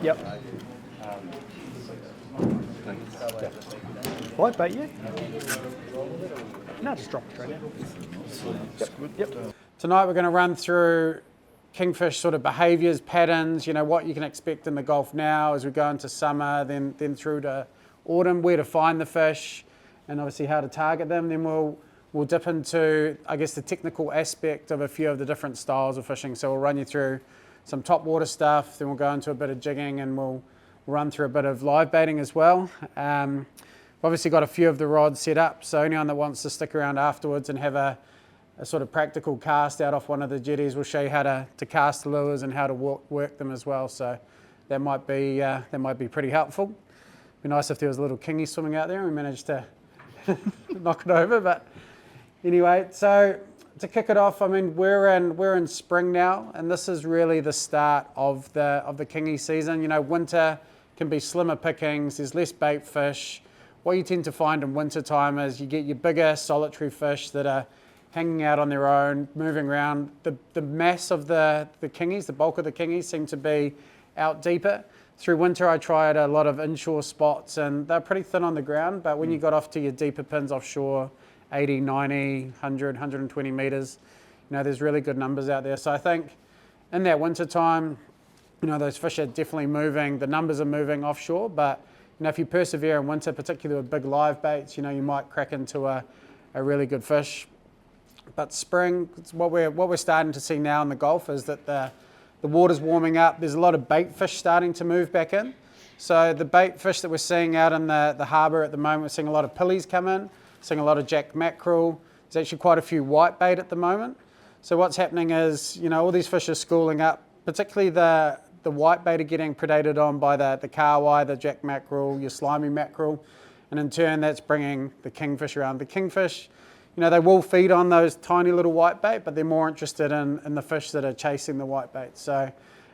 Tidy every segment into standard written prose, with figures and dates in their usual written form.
Yep. Live bait, yeah? No, just drop it straight in. Yep. Tonight we're going to run through kingfish sort of behaviours, patterns, what you can expect in the Gulf now as we go into summer, then through to autumn, where to find the fish, and obviously how to target them. Then we'll dip into, I guess, the technical aspect of a few of the different styles of fishing. So we'll run you through some top water stuff, then we'll go into a bit of jigging, and we'll run through a bit of live baiting as well. We've obviously got a few of the rods set up, so anyone that wants to stick around afterwards and have a sort of practical cast out off one of the jetties, we'll show you how to cast the lures and how to work them as well. So that might be pretty helpful. Be nice if there was a little kingy swimming out there and we managed to knock it over. But anyway, so to kick it off, I mean, we're in spring now, and this is really the start of the kingy season. Winter can be slimmer pickings. There's less bait fish. What you tend to find in winter time is you get your bigger solitary fish that are hanging out on their own, moving around. The mass of the kingies, the bulk of the kingies, seem to be out deeper. Through winter, I tried a lot of inshore spots, and they're pretty thin on the ground, but when you got off to your deeper pins offshore, 80, 90, 100, 120 metres, there's really good numbers out there. So I think in that winter time, those fish are definitely moving, the numbers are moving offshore, but if you persevere in winter, particularly with big live baits, you might crack into a really good fish. But spring, what we're starting to see now in the Gulf is that the water's warming up. There's a lot of bait fish starting to move back in. So the bait fish that we're seeing out in the harbour at the moment, we're seeing a lot of pillies come in, seeing a lot of jack mackerel. There's actually quite a few white bait at the moment. So what's happening is, all these fish are schooling up, particularly the white bait are getting predated on by the kahawai, the jack mackerel, your slimy mackerel, and in turn that's bringing the kingfish around. The kingfish, they will feed on those tiny little white bait, but they're more interested in the fish that are chasing the white bait. So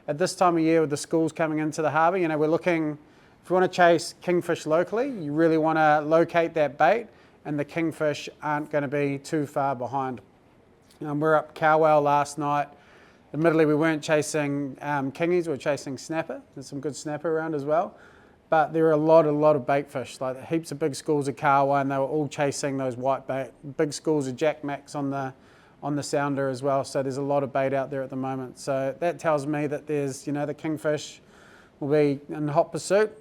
at this time of year with the schools coming into the harbour, we're looking, if you want to chase kingfish locally, you really want to locate that bait, and the kingfish aren't going to be too far behind. We're up Kowal last night. Admittedly, we weren't chasing kingies, we were chasing snapper. There's some good snapper around as well. But there are a lot of bait fish, like heaps of big schools of kahawai, and they were all chasing those white bait. Big schools of jack macs on the sounder as well. So there's a lot of bait out there at the moment. So that tells me that there's, the kingfish will be in hot pursuit.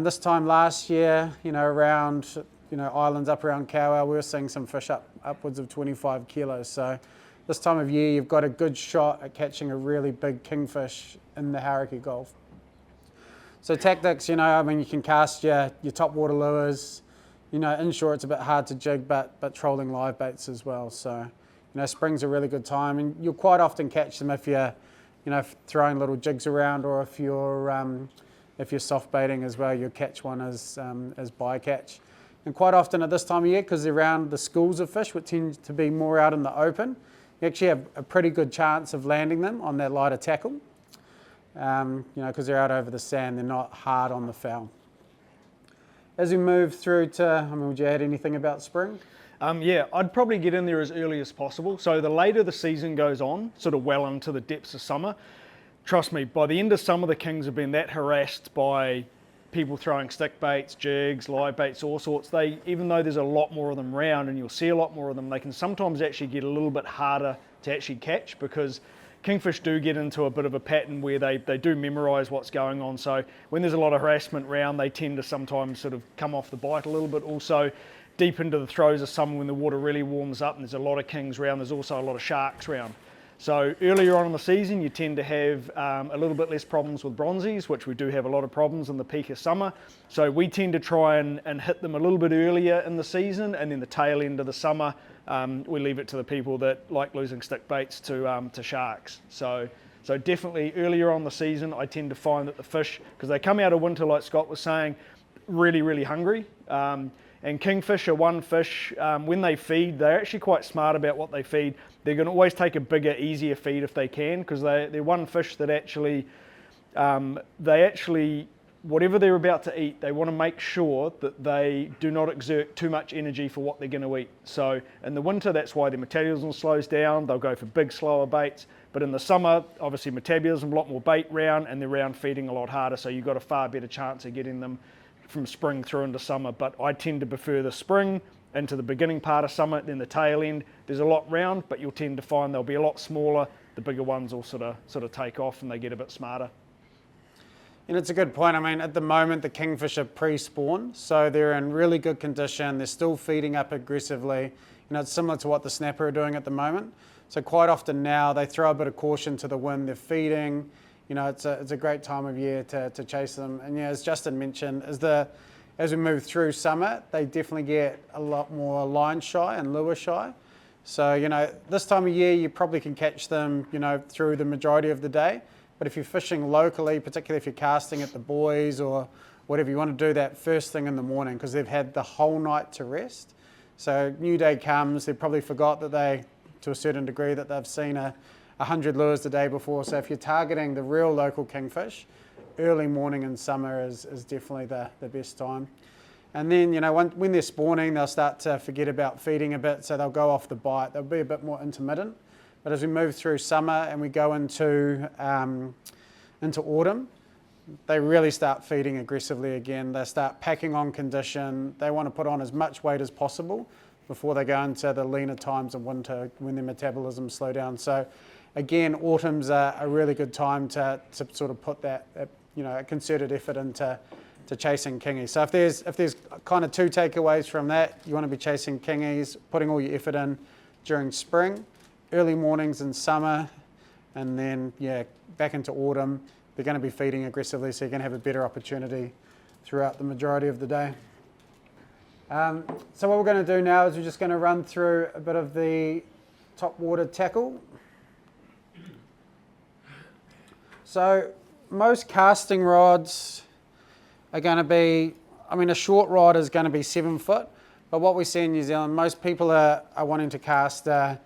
This time last year, around, islands up around Kowal, we were seeing some fish upwards of 25 kilos. So this time of year, you've got a good shot at catching a really big kingfish in the Hauraki Gulf. So tactics, you can cast your top water lures. Inshore it's a bit hard to jig, but trolling live baits as well. So, spring's a really good time, and you'll quite often catch them if you're, throwing little jigs around, or if you're soft baiting as well, you'll catch one as bycatch. And quite often at this time of year, because they're around the schools of fish, which tend to be more out in the open, you actually have a pretty good chance of landing them on that lighter tackle. Because they're out over the sand, they're not hard on the foul. As we move through to, would you add anything about spring? Yeah, I'd probably get in there as early as possible. So the later the season goes on, sort of well into the depths of summer, trust me, by the end of summer, the kings have been that harassed by people throwing stick baits, jigs, live baits, all sorts. Even though there's a lot more of them around and you'll see a lot more of them, they can sometimes actually get a little bit harder to actually catch, because kingfish do get into a bit of a pattern where they do memorise what's going on. So when there's a lot of harassment around, they tend to sometimes sort of come off the bite a little bit. Also, deep into the throes of summer, when the water really warms up and there's a lot of kings around, there's also a lot of sharks around. So earlier on in the season, you tend to have a little bit less problems with bronzies, which we do have a lot of problems in the peak of summer. So we tend to try and hit them a little bit earlier in the season, and then the tail end of the summer, we leave it to the people that like losing stick baits to sharks. So definitely earlier on the season, I tend to find that the fish, because they come out of winter, like Scott was saying, really, really hungry. And kingfish are one fish, when they feed, they're actually quite smart about what they feed. They're going to always take a bigger, easier feed if they can, because they're one fish that actually, whatever they're about to eat, they want to make sure that they do not exert too much energy for what they're going to eat. So in the winter, that's why their metabolism slows down. They'll go for big, slower baits. But in the summer, obviously metabolism, a lot more bait round, and they're round feeding a lot harder, so you've got a far better chance of getting them from spring through into summer. But I tend to prefer the spring into the beginning part of summer, then the tail end. There's a lot round, but you'll tend to find they'll be a lot smaller. The bigger ones will sort of take off and they get a bit smarter. And it's a good point. I mean, at the moment, the kingfish are pre-spawn, so they're in really good condition. They're still feeding up aggressively. You know, it's similar to what the snapper are doing at the moment. So quite often now, they throw a bit of caution to the wind. They're feeding. You know, it's a great time of year to chase them. And yeah, as Justin mentioned, as we move through summer, they definitely get a lot more line shy and lure shy. So, you know, this time of year, you probably can catch them, you know, through the majority of the day. But if you're fishing locally, particularly if you're casting at the buoys or whatever, you want to do that first thing in the morning because they've had the whole night to rest. So new day comes, they probably forgot that to a certain degree, that they've seen 100 lures the day before. So if you're targeting the real local kingfish, early morning in summer is definitely the best time. And then, you know, when they're spawning, they'll start to forget about feeding a bit, so they'll go off the bite. They'll be a bit more intermittent. But as we move through summer and we go into autumn, they really start feeding aggressively again. They start packing on condition. They want to put on as much weight as possible before they go into the leaner times of winter when their metabolism slow down. So again, autumn's a really good time to sort of put that you know, a concerted effort into chasing kingies. So if there's kind of two takeaways from that, you want to be chasing kingies, putting all your effort in during spring, early mornings in summer, and then yeah, back into autumn, they're going to be feeding aggressively, so you're going to have a better opportunity throughout the majority of the day. So what we're going to do now is we're just going to run through a bit of the topwater tackle. So most casting rods are going to be, I mean, a short rod is going to be 7 foot, but what we see in New Zealand, most people are wanting to cast a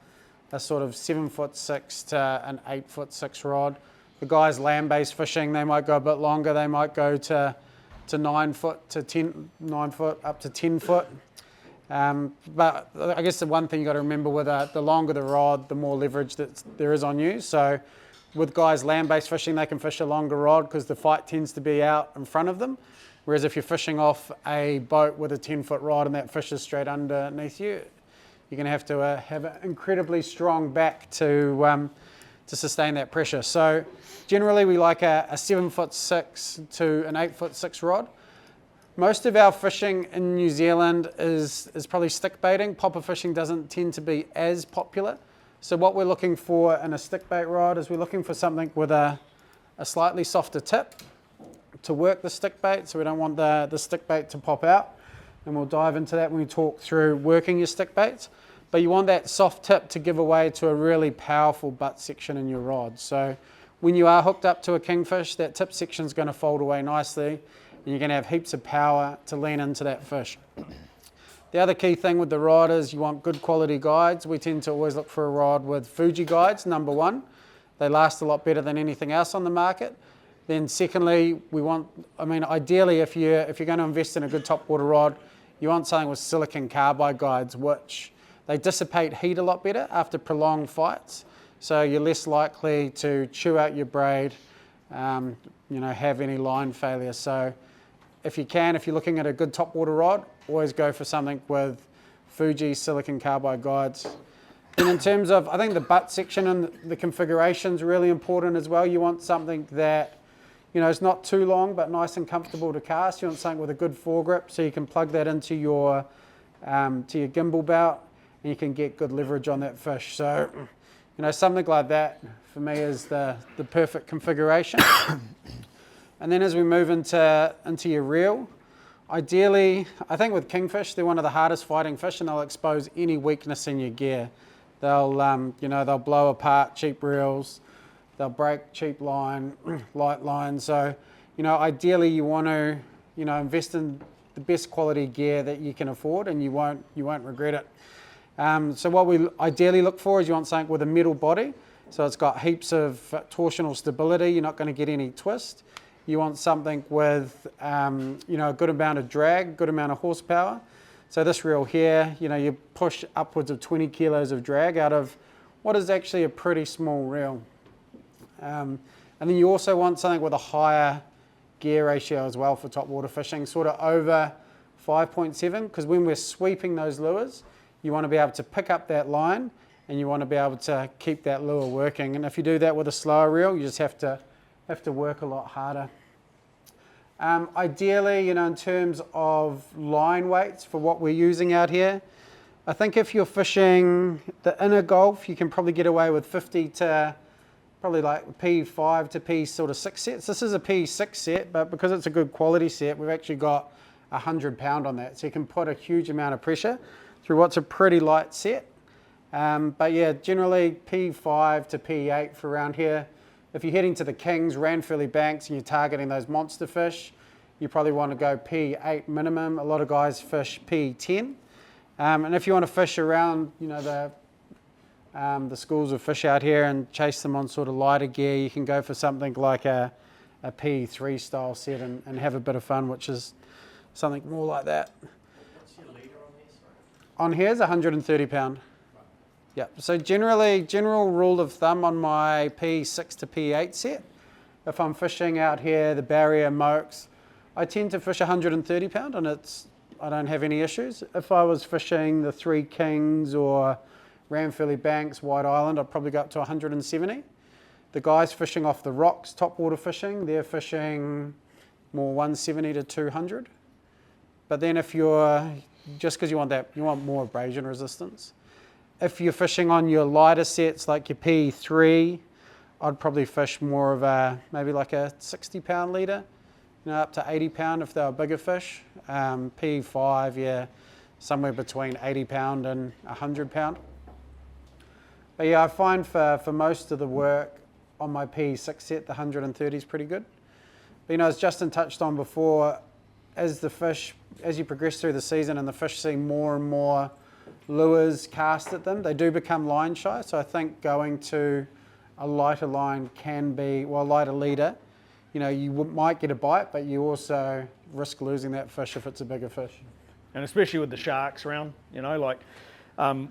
sort of 7'6" to an 8'6" rod. The guys land-based fishing, they might go a bit longer. They might go to 9 foot to 9 foot up to 10 foot. But I guess the one thing you got to remember with the longer the rod, the more leverage that there is on you. So with guys land-based fishing, they can fish a longer rod because the fight tends to be out in front of them. Whereas if you're fishing off a boat with a 10-foot rod and that fish is straight underneath you, you're going to have an incredibly strong back to sustain that pressure. So generally we like a 7'6" to an 8'6" rod. Most of our fishing in New Zealand is probably stick baiting. Popper fishing doesn't tend to be as popular. So what we're looking for in a stick bait rod is we're looking for something with a slightly softer tip to work the stick bait, so we don't want the stick bait to pop out. And we'll dive into that when we talk through working your stick baits. But you want that soft tip to give away to a really powerful butt section in your rod. So when you are hooked up to a kingfish, that tip section is going to fold away nicely, and you're going to have heaps of power to lean into that fish. The other key thing with the rod is you want good quality guides. We tend to always look for a rod with Fuji guides, number one. They last a lot better than anything else on the market. Then secondly, ideally if you're going to invest in a good topwater rod, you want something with silicon carbide guides, which they dissipate heat a lot better after prolonged fights. So you're less likely to chew out your braid, have any line failure. So if you're looking at a good topwater rod, always go for something with Fuji silicon carbide guides. And in terms of, I think the butt section and the configuration is really important as well. You want something that, it's not too long, but nice and comfortable to cast. You want something with a good foregrip, so you can plug that into your gimbal belt, and you can get good leverage on that fish. So, something like that for me is the perfect configuration. And then as we move into your reel, ideally, I think with kingfish, they're one of the hardest fighting fish, and they'll expose any weakness in your gear. They'll blow apart cheap reels. They'll break cheap line, light line. So, ideally you want to, invest in the best quality gear that you can afford, and you won't regret it. So what we ideally look for is you want something with a metal body. So it's got heaps of torsional stability. You're not going to get any twist. You want something with, a good amount of drag, good amount of horsepower. So this reel here, you push upwards of 20 kilos of drag out of what is actually a pretty small reel. And then you also want something with a higher gear ratio as well for topwater fishing, sort of over 5.7, because when we're sweeping those lures, you want to be able to pick up that line and you want to be able to keep that lure working. And if you do that with a slower reel, you just have to work a lot harder. Ideally, you know, in terms of line weights for what we're using out here, I think if you're fishing the inner Gulf, you can probably get away with 50 to probably like P5 to P sort of 6 sets. This is a P6 set, but because it's a good quality set, we've actually got 100 pound on that. So you can put a huge amount of pressure through what's a pretty light set. But yeah, generally P5 to P8 for around here. If you're heading to the Kings, Ranfurly Banks, and you're targeting those monster fish, you probably want to go P8 minimum. A lot of guys fish P10. And if you want to fish around, you know, the schools of fish out here and chase them on sort of lighter gear, you can go for something like a P3 style set and have a bit of fun, which is something more like that. What's your leader on here, sorry? On here is 130 pound. Yeah, so general rule of thumb on my P6 to P8 set, if I'm fishing out here, the barrier, Mokes, I tend to fish 130 pound and I don't have any issues. If I was fishing the Three Kings or Ranfurly Banks, White Island, I'd probably go up to 170. The guys fishing off the rocks, topwater fishing, they're fishing more 170 to 200. But then if you're, just because you want more abrasion resistance. If you're fishing on your lighter sets like your P3, I'd probably fish more of maybe like a 60 pound leader, you know, up to 80 pound if they were bigger fish. P5, yeah, somewhere between 80 pound and 100 pound. But yeah, I find for most of the work on my P6 set, the 130 is pretty good. But you know, as Justin touched on before, as you progress through the season and the fish see more and more lures cast at them, they do become line shy. So I think going to a lighter line can be, well, lighter leader, you know, you might get a bite, but you also risk losing that fish if it's a bigger fish. And especially with the sharks around, you know, like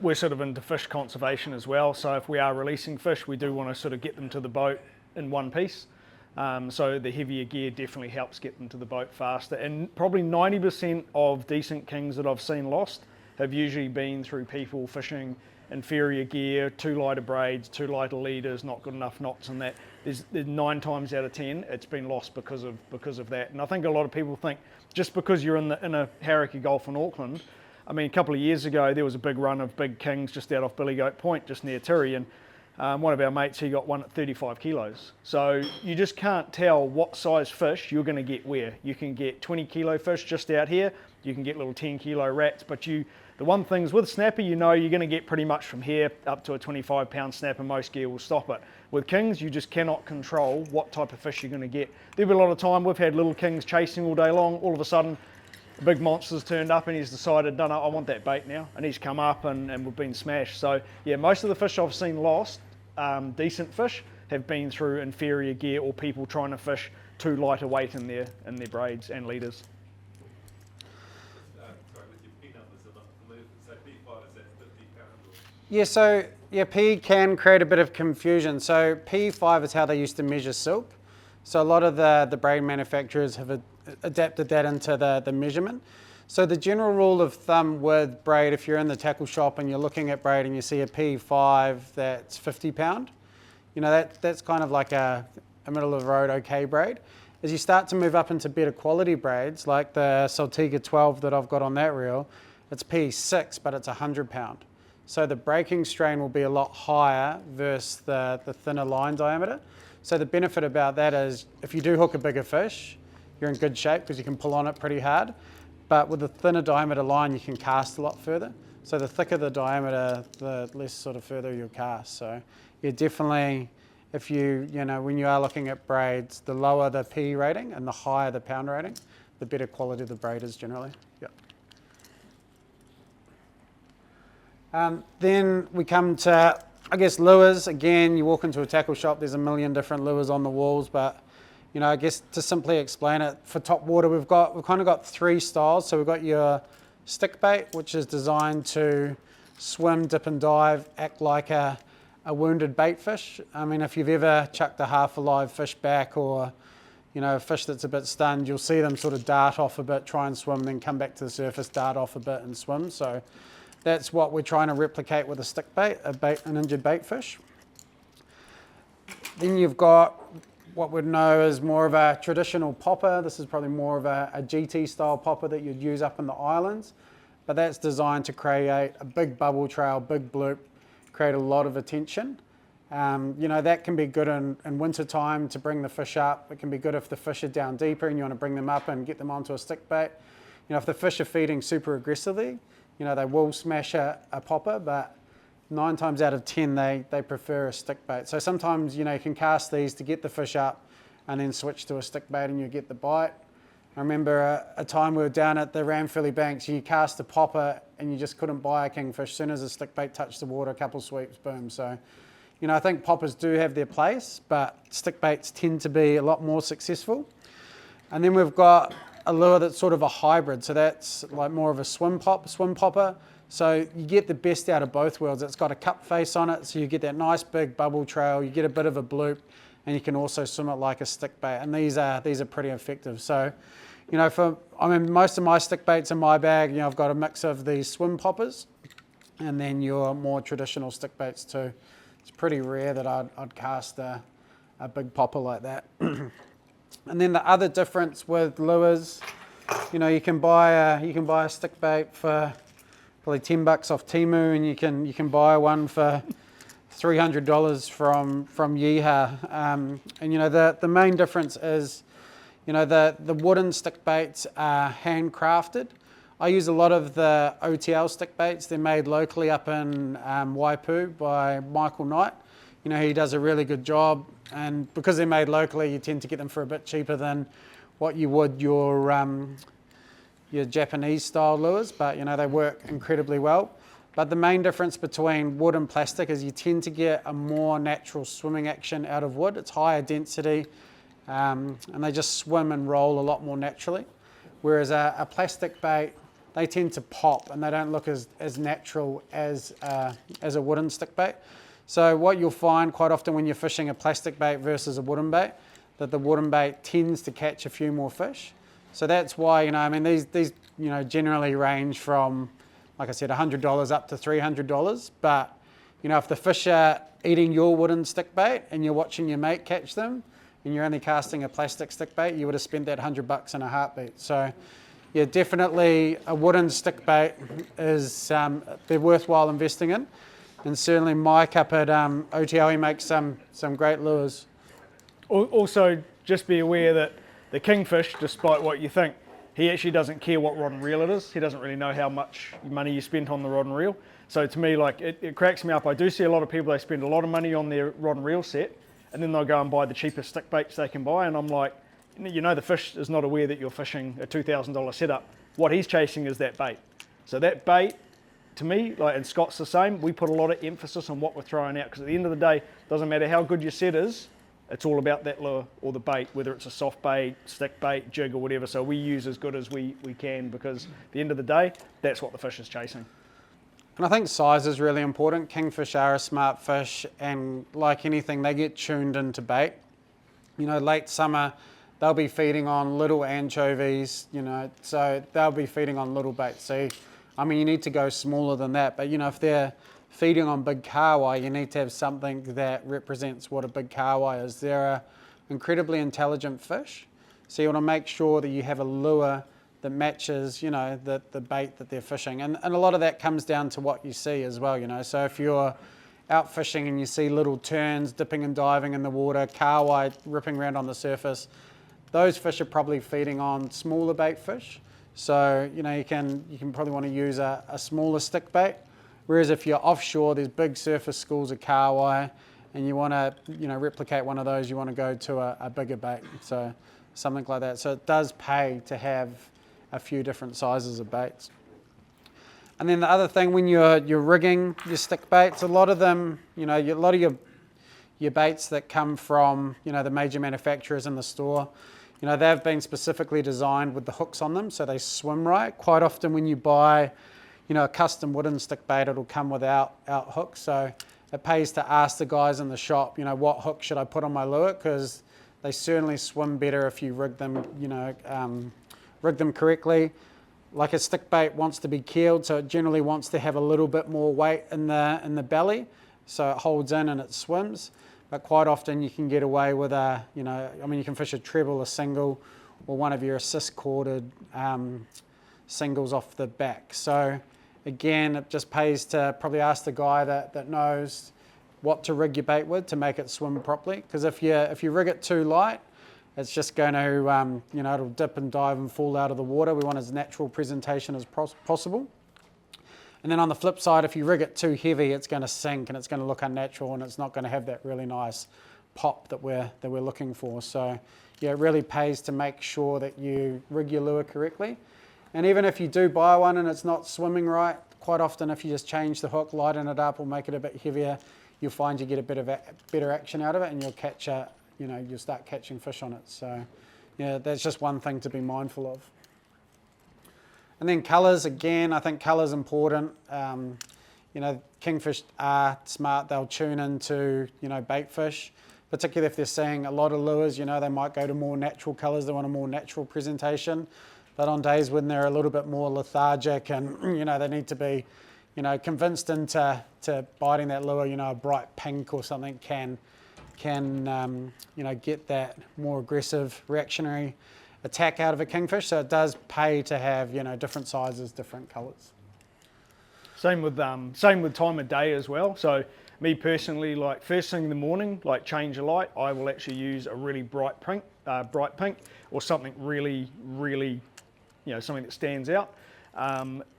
we're sort of into fish conservation as well. So if we are releasing fish, we do want to sort of get them to the boat in one piece. So the heavier gear definitely helps get them to the boat faster. And probably 90% of decent kings that I've seen lost have usually been through people fishing inferior gear, too lighter braids, too lighter leaders, not good enough knots and that. There's 9 times out of 10 it's been lost because of that. And I think a lot of people think just because you're in a Hauraki Gulf in Auckland, I mean a couple of years ago there was a big run of big kings just out off Billy Goat Point, just near Tiri, and one of our mates, he got one at 35 kilos. So you just can't tell what size fish you're going to get where. You can get 20 kilo fish just out here, you can get little 10 kilo rats, but the one thing is with snapper, you know you're going to get pretty much from here up to a 25 pound snapper. Most gear will stop it. With kings, you just cannot control what type of fish you're going to get. There'll be a lot of time we've had little kings chasing all day long. All of a sudden, a big monster's turned up and he's decided, no, I want that bait now. And he's come up and we've been smashed. So yeah, most of the fish I've seen lost, decent fish, have been through inferior gear or people trying to fish too light a weight in their braids and leaders. Yeah, so yeah, P can create a bit of confusion. So P5 is how they used to measure silk. So a lot of the braid manufacturers have adapted that into the measurement. So the general rule of thumb with braid, if you're in the tackle shop and you're looking at braid and you see a P5 that's 50 pound, you know, that's kind of like a middle of the road okay braid. As you start to move up into better quality braids, like the Saltiga 12 that I've got on that reel, it's P6, but it's 100 pound. So the breaking strain will be a lot higher versus the thinner line diameter. So the benefit about that is if you do hook a bigger fish, you're in good shape because you can pull on it pretty hard. But with the thinner diameter line, you can cast a lot further. So the thicker the diameter, the less sort of further you'll cast. So yeah, definitely, if when you are looking at braids, the lower the P rating and the higher the pound rating, the better quality the braid is generally. Yep. Then we come to, I guess, lures. Again, you walk into a tackle shop, there's a million different lures on the walls, but you know, I guess to simply explain it, for top water, we've kind of got 3 styles. So we've got your stick bait, which is designed to swim, dip and dive, act like a a wounded bait fish. I mean, if you've ever chucked a half alive fish back, or a fish that's a bit stunned, you'll see them sort of dart off a bit, try and swim, then come back to the surface, dart off a bit and swim. So that's what we're trying to replicate with a stick bait, an injured bait fish. Then you've got what we'd know as more of a traditional popper. This is probably more of a GT style popper that you'd use up in the islands, but that's designed to create a big bubble trail, big bloop, create a lot of attention. That can be good in winter time to bring the fish up. It can be good if the fish are down deeper and you want to bring them up and get them onto a stick bait. If the fish are feeding super aggressively, they will smash a popper, but 9 times out of 10 they prefer a stick bait. So sometimes you can cast these to get the fish up and then switch to a stick bait and you get the bite. I remember a time we were down at the Ramphilly Banks, you cast a popper and you just couldn't buy a kingfish. As soon as the stick bait touched the water, a couple sweeps, boom. So I think poppers do have their place, but stick baits tend to be a lot more successful. And then we've got a lure that's sort of a hybrid, so that's like more of a swim popper. So you get the best out of both worlds. It's got a cup face on it, so you get that nice big bubble trail, you get a bit of a bloop, and you can also swim it like a stick bait. And these are pretty effective. So, most of my stick baits in my bag, I've got a mix of these swim poppers, and then your more traditional stick baits too. It's pretty rare that I'd cast a big popper like that. And then the other difference with lures, you can buy a stick bait for probably $10 off Temu, and you can buy one for $300 from Yeehaw. And the main difference is, the wooden stick baits are handcrafted. I use a lot of the OTL stick baits. They're made locally up in Waipu by Michael Knight. He does a really good job, and because they're made locally, you tend to get them for a bit cheaper than what you would your Japanese style lures, but they work incredibly well. But the main difference between wood and plastic is you tend to get a more natural swimming action out of wood. It's higher density, and they just swim and roll a lot more naturally. Whereas a plastic bait, they tend to pop and they don't look as natural as a wooden stick bait. So what you'll find quite often when you're fishing a plastic bait versus a wooden bait, that the wooden bait tends to catch a few more fish. So that's why, these generally range from, like I said, $100 up to $300. But, if the fish are eating your wooden stick bait and you're watching your mate catch them and you're only casting a plastic stick bait, you would have spent that $100 in a heartbeat. So yeah, definitely a wooden stick bait is, they're worthwhile investing in. And certainly Mike up at OTL, he makes some great lures. Also, just be aware that the kingfish, despite what you think, he actually doesn't care what rod and reel it is. He doesn't really know how much money you spent on the rod and reel. So to me, it cracks me up. I do see a lot of people, they spend a lot of money on their rod and reel set, and then they'll go and buy the cheapest stick baits they can buy. And I'm like, the fish is not aware that you're fishing a $2,000 setup. What he's chasing is that bait. So that bait, to me, and Scott's the same, we put a lot of emphasis on what we're throwing out, because at the end of the day, it doesn't matter how good your set is, it's all about that lure or the bait, whether it's a soft bait, stick bait, jig or whatever. So we use as good as we can, because at the end of the day, that's what the fish is chasing. And I think size is really important. Kingfish are a smart fish, and like anything, they get tuned into bait. Late summer, they'll be feeding on little anchovies, so they'll be feeding on little bait. So, you need to go smaller than that. But, if they're feeding on big kahawai, you need to have something that represents what a big kahawai is. They're an incredibly intelligent fish. So you want to make sure that you have a lure that matches, the bait that they're fishing. And a lot of that comes down to what you see as well, So if you're out fishing and you see little terns dipping and diving in the water, kahawai ripping around on the surface, those fish are probably feeding on smaller bait fish. So, you can probably want to use a smaller stick bait. Whereas if you're offshore, there's big surface schools of kahawai, and you want to, replicate one of those, you want to go to a bigger bait. So something like that. So it does pay to have a few different sizes of baits. And then the other thing, when you're rigging your stick baits, a lot of them, a lot of your baits that come from, the major manufacturers in the store, they've been specifically designed with the hooks on them, so they swim right. Quite often when you buy, a custom wooden stick bait, it'll come without hooks. So it pays to ask the guys in the shop, what hook should I put on my lure, because they certainly swim better if you rig them, rig them correctly. Like a stick bait wants to be keeled, so it generally wants to have a little bit more weight in the belly, so it holds in and it swims. But quite often you can get away with you can fish a treble, a single, or one of your assist corded singles off the back. So again, it just pays to probably ask the guy that knows what to rig your bait with to make it swim properly. Because if you rig it too light, it's just going to, it'll dip and dive and fall out of the water. We want as natural presentation as possible. And then on the flip side, if you rig it too heavy, it's going to sink and it's going to look unnatural and it's not going to have that really nice pop that we're looking for. So yeah, it really pays to make sure that you rig your lure correctly. And even if you do buy one and it's not swimming right, quite often if you just change the hook, lighten it up or make it a bit heavier, you'll find you get a bit of better action out of it and you'll catch you'll start catching fish on it. So yeah, that's just one thing to be mindful of. And then colours, again, I think colour's important. Kingfish are smart, they'll tune into, bait fish, particularly if they're seeing a lot of lures, they might go to more natural colours, they want a more natural presentation. But on days when they're a little bit more lethargic and, they need to be, convinced into biting that lure, a bright pink or something can get that more aggressive reactionary attack out of a kingfish. So it does pay to have, different sizes, different colours. Same with time of day as well. So me personally, like first thing in the morning, like change a light, I will actually use a really bright pink or something really, really, something that stands out.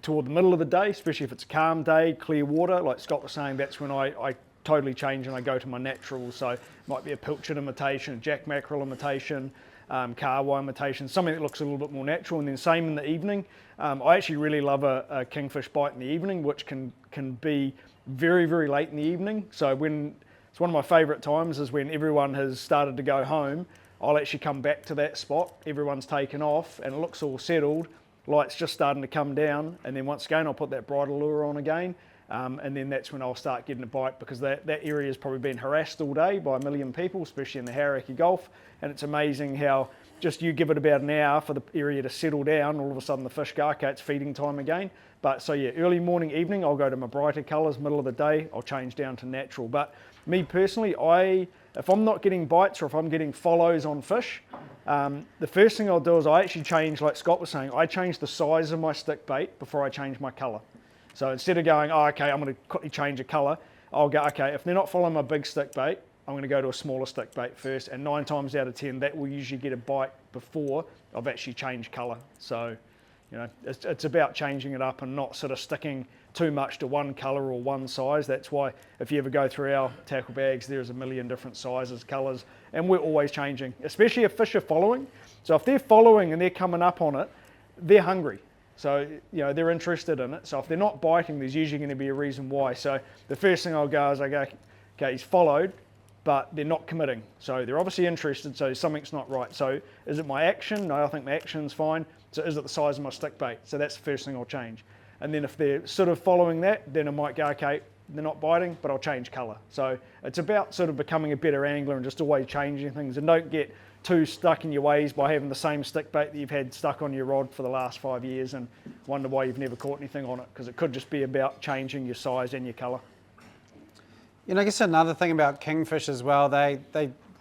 Toward the middle of the day, especially if it's a calm day, clear water, like Scott was saying, that's when I totally change and I go to my naturals. So it might be a pilchard imitation, a jack mackerel imitation, carwai imitation, something that looks a little bit more natural. And then same in the evening. I actually really love a kingfish bite in the evening, which can be very, very late in the evening. So it's one of my favourite times is when everyone has started to go home. I'll actually come back to that spot, everyone's taken off and it looks all settled, light's just starting to come down, and then once again I'll put that bridle lure on again, and then that's when I'll start getting a bite, because that area has probably been harassed all day by a million people, especially in the Hauraki Gulf, and it's amazing how just you give it about an hour for the area to settle down, all of a sudden the fish go, okay, it's feeding time again. But so yeah, early morning, evening, I'll go to my brighter colours, middle of the day, I'll change down to natural. But me personally, if I'm not getting bites or if I'm getting follows on fish, the first thing I'll do is I actually change, like Scott was saying, I change the size of my stick bait before I change my colour. So instead of going, okay, I'm going to quickly change a colour, I'll go, okay, if they're not following my big stick bait, I'm going to go to a smaller stick bait first, and 9 times out of 10, that will usually get a bite before I've actually changed colour. So, it's about changing it up and not sort of sticking too much to one colour or one size. That's why if you ever go through our tackle bags, there's a million different sizes, colours, and we're always changing, especially if fish are following. So if they're following and they're coming up on it, they're hungry. So, they're interested in it. So if they're not biting, there's usually going to be a reason why. So the first thing I'll go is I go, okay, he's followed, but they're not committing. So they're obviously interested, so something's not right. So is it my action? No, I think my action's fine. So is it the size of my stick bait? So that's the first thing I'll change. And then if they're sort of following that, then I might go, okay, they're not biting, but I'll change colour. So it's about sort of becoming a better angler and just always changing things, and don't get too stuck in your ways by having the same stick bait that you've had stuck on your rod for the last 5 years and wonder why you've never caught anything on it, because it could just be about changing your size and your colour. I guess another thing about kingfish as well, they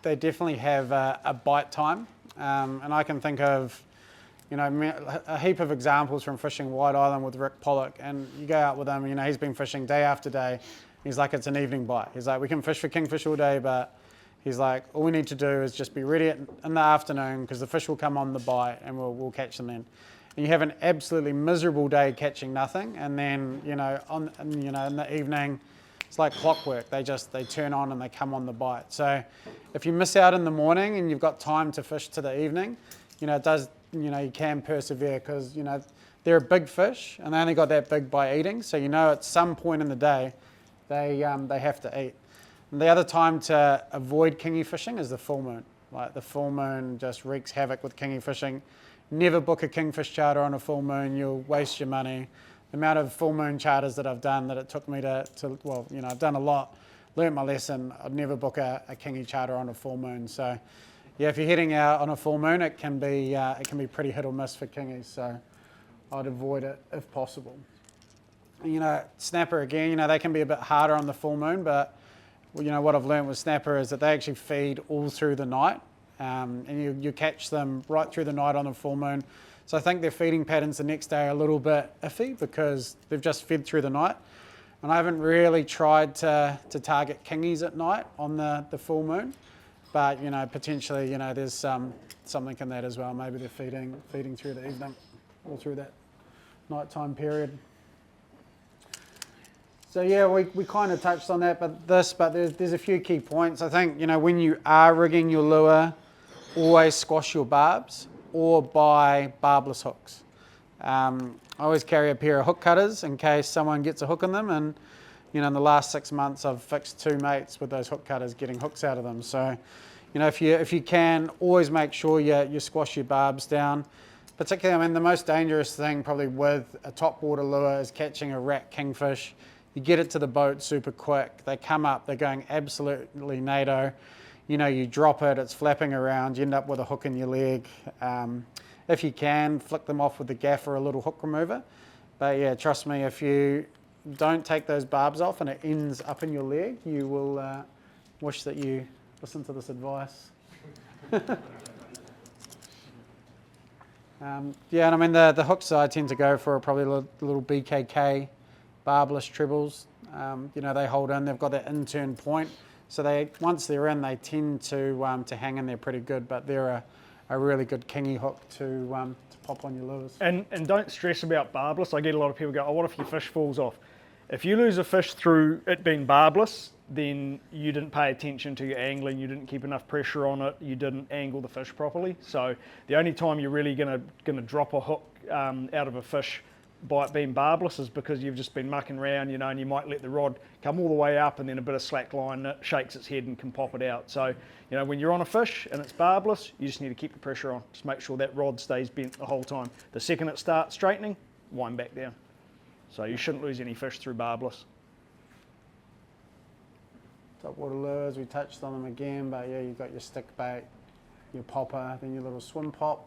definitely have a bite time, and I can think of a heap of examples from fishing White Island with Rick Pollock, and you go out with him, he's been fishing day after day. He's like, it's an evening bite. He's like, we can fish for kingfish all day, but he's like, all we need to do is just be ready in the afternoon, because the fish will come on the bite and we'll catch them then. And you have an absolutely miserable day catching nothing, and then in the evening, it's like clockwork. They turn on and they come on the bite. So if you miss out in the morning and you've got time to fish to the evening, it does. You can persevere, because they're a big fish and they only got that big by eating. So at some point in the day, they have to eat. And the other time to avoid kingy fishing is the full moon. Like the full moon just wreaks havoc with kingy fishing. Never book a kingfish charter on a full moon. You'll waste your money. The amount of full moon charters that I've done, that it took me I've done a lot. learnt my lesson. I'd never book a kingy charter on a full moon. So yeah, if you're heading out on a full moon, it can be pretty hit or miss for kingies. So I'd avoid it if possible. And, snapper again, they can be a bit harder on the full moon, but what I've learned with snapper is that they actually feed all through the night, and you catch them right through the night on a full moon. So I think their feeding patterns the next day are a little bit iffy because they've just fed through the night. And I haven't really tried to target kingies at night on the full moon, but potentially there's something in that as well. Maybe they're feeding through the evening or through that nighttime period. So yeah, we kind of touched on that, but there's a few key points. I think when you are rigging your lure, always squash your barbs or buy barbless hooks. I always carry a pair of hook cutters in case someone gets a hook in them, and in the last 6 months I've fixed 2 mates with those hook cutters getting hooks out of them. So if you can, always make sure you squash your barbs down. Particularly, the most dangerous thing probably with a topwater lure is catching a rat kingfish. You get it to the boat super quick, they come up, they're going absolutely NATO. You drop it, it's flapping around, you end up with a hook in your leg. If you can, flick them off with the gaff or a little hook remover. But yeah, trust me, if you don't take those barbs off and it ends up in your leg, you will wish that you listened to this advice. Yeah, and the hooks I tend to go for are probably little BKK barbless trebles. They hold in, they've got that in-turn point. So once they're in, they tend to hang in there pretty good, but they're a really good kingy hook to pop on your lures. And don't stress about barbless. I get a lot of people go, oh, what if your fish falls off? If you lose a fish through it being barbless, then you didn't pay attention to your angling, you didn't keep enough pressure on it, you didn't angle the fish properly. So the only time you're really gonna drop a hook out of a fish by it being barbless is because you've just been mucking around, and you might let the rod come all the way up and then a bit of slack line that shakes its head and can pop it out. So, when you're on a fish and it's barbless, you just need to keep the pressure on. Just make sure that rod stays bent the whole time. The second it starts straightening, wind back down. So you shouldn't lose any fish through barbless. Topwater lures, we touched on them again, but yeah, you've got your stick bait, your popper, then your little swim pop.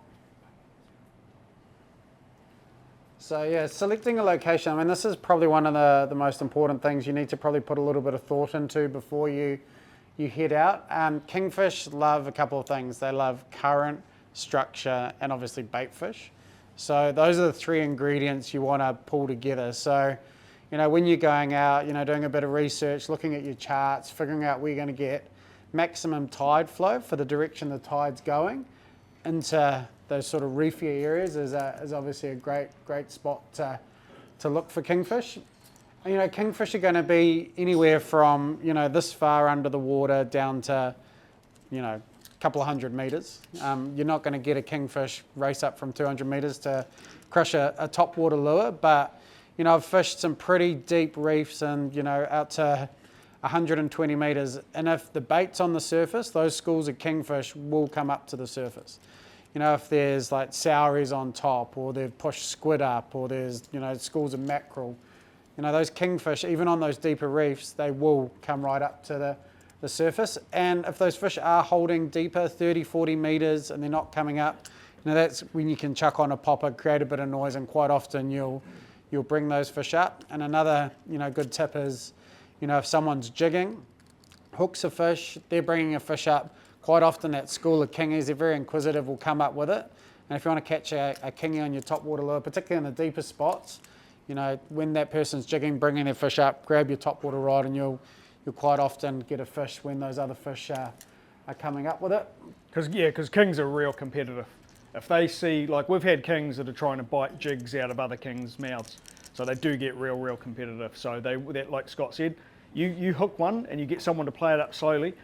So yeah, selecting a location, this is probably one of the most important things you need to probably put a little bit of thought into before you head out. Kingfish love a couple of things. They love current, structure, and obviously bait fish. So those are the 3 ingredients you want to pull together. So, when you're going out, doing a bit of research, looking at your charts, figuring out where you're going to get maximum tide flow for the direction the tide's going into those sort of reefier areas is obviously a great spot to look for kingfish. Kingfish are going to be anywhere from this far under the water down to a couple of 100 meters. You're not going to get a kingfish race up from 200 meters to crush a topwater lure, but I've fished some pretty deep reefs and out to 120 meters, and if the bait's on the surface, those schools of kingfish will come up to the surface. If there's like sauries on top, or they've pushed squid up, or there's schools of mackerel, those kingfish, even on those deeper reefs, they will come right up to the surface. And if those fish are holding deeper, 30, 40 meters, and they're not coming up, that's when you can chuck on a popper, create a bit of noise, and quite often you'll bring those fish up. And another good tip is, if someone's jigging, hooks a fish, they're bringing a fish up. Quite often that school of kingies, they're very inquisitive, will come up with it. And if you want to catch a kingy on your topwater lure, particularly in the deeper spots, when that person's jigging, bringing their fish up, grab your topwater rod, and you'll quite often get a fish when those other fish are coming up with it. Because kings are real competitive. If they see, like we've had kings that are trying to bite jigs out of other kings' mouths, so they do get real competitive. So that, like Scott said, you hook one and you get someone to play it up slowly,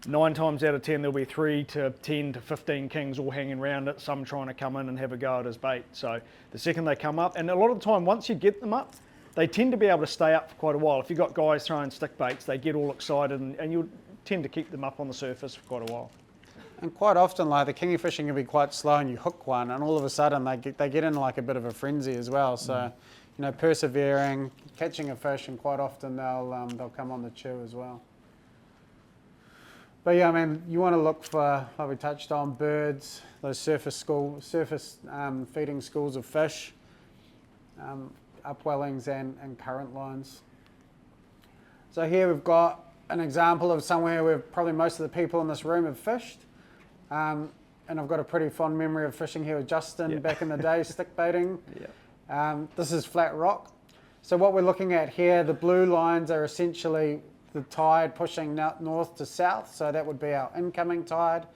9 times out of 10 there'll be 3 to 10 to 15 kings all hanging around it, some trying to come in and have a go at his bait. So the second they come up, and a lot of the time once you get them up, they tend to be able to stay up for quite a while. If you've got guys throwing stick baits, they get all excited and you'll tend to keep them up on the surface for quite a while. And quite often, like the kingy fishing can be quite slow, and you hook one, and all of a sudden they get in like a bit of a frenzy as well. So, persevering, catching a fish, and quite often they'll come on the chew as well. But yeah, I mean, you want to look for, like we touched on, birds, those surface feeding schools of fish, upwellings and current lines. So here we've got an example of somewhere where probably most of the people in this room have fished. And I've got a pretty fond memory of fishing here with Justin back in the day, stick baiting. This is flat rock. So what we're looking at here, the blue lines are essentially the tide pushing north to south, so that would be our incoming tide.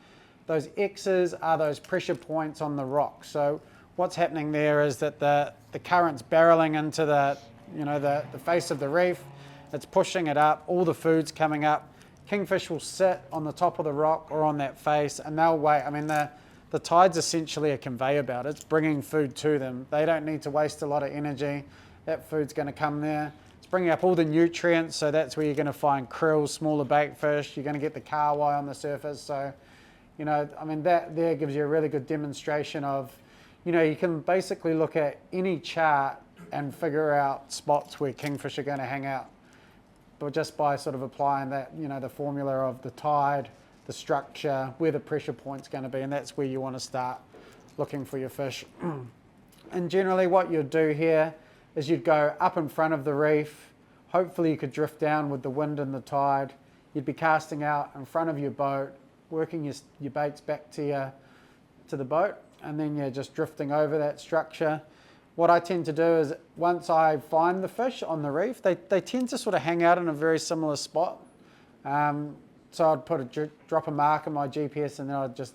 Those X's are those pressure points on the rock. So what's happening there is that the current's barreling into the face of the reef. It's pushing it up, all the food's coming up. Kingfish will sit on the top of the rock or on that face, and they'll wait. I mean, the tide's essentially a conveyor belt. It's bringing food to them. They don't need to waste a lot of energy. That food's going to come there. It's bringing up all the nutrients, so that's where you're going to find krill, smaller bait fish. You're going to get the kahawai on the surface. So, I mean, that there gives you a really good demonstration of, you can basically look at any chart and figure out spots where kingfish are going to hang out, but just by sort of applying that, the formula of the tide, the structure, where the pressure point's going to be, and that's where you want to start looking for your fish. And generally what you'd do here is you'd go up in front of the reef. Hopefully you could drift down with the wind and the tide. You'd be casting out in front of your boat, working your baits back to the boat, and then you're just drifting over that structure. What I tend to do is once I find the fish on the reef, they tend to sort of hang out in a very similar spot. So I'd drop a mark on my GPS and then I'd just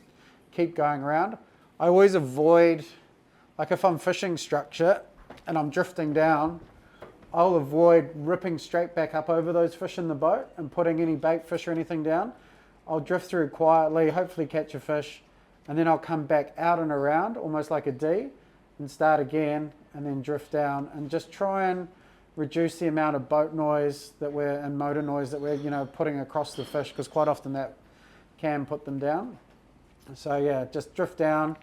keep going around. I always avoid, like if I'm fishing structure and I'm drifting down, I'll avoid ripping straight back up over those fish in the boat and putting any bait fish or anything down. I'll drift through quietly, hopefully catch a fish, and then I'll come back out and around almost like a D and start again and then drift down and just try and reduce the amount of boat noise and motor noise that we're putting across the fish, because quite often that can put them down. So yeah, just drift down,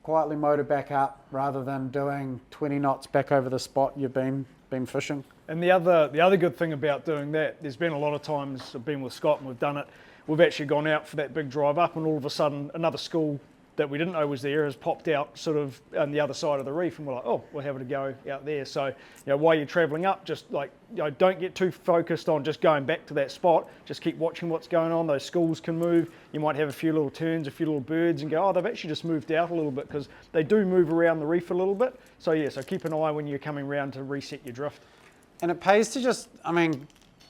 quietly motor back up rather than doing 20 knots back over the spot you've been fishing. And the other good thing about doing that, there's been a lot of times I've been with Scott and we've done it. We've actually gone out for that big drive up and all of a sudden another school that we didn't know was there has popped out sort of on the other side of the reef, and we're like, oh, we'll have a go out there. So while you're traveling up, just don't get too focused on just going back to that spot. Just keep watching what's going on. Those schools can move. You might have a few little turns, a few little birds, and go, oh, they've actually just moved out a little bit, because they do move around the reef a little bit. So so keep an eye when you're coming around to reset your drift. And it pays to just,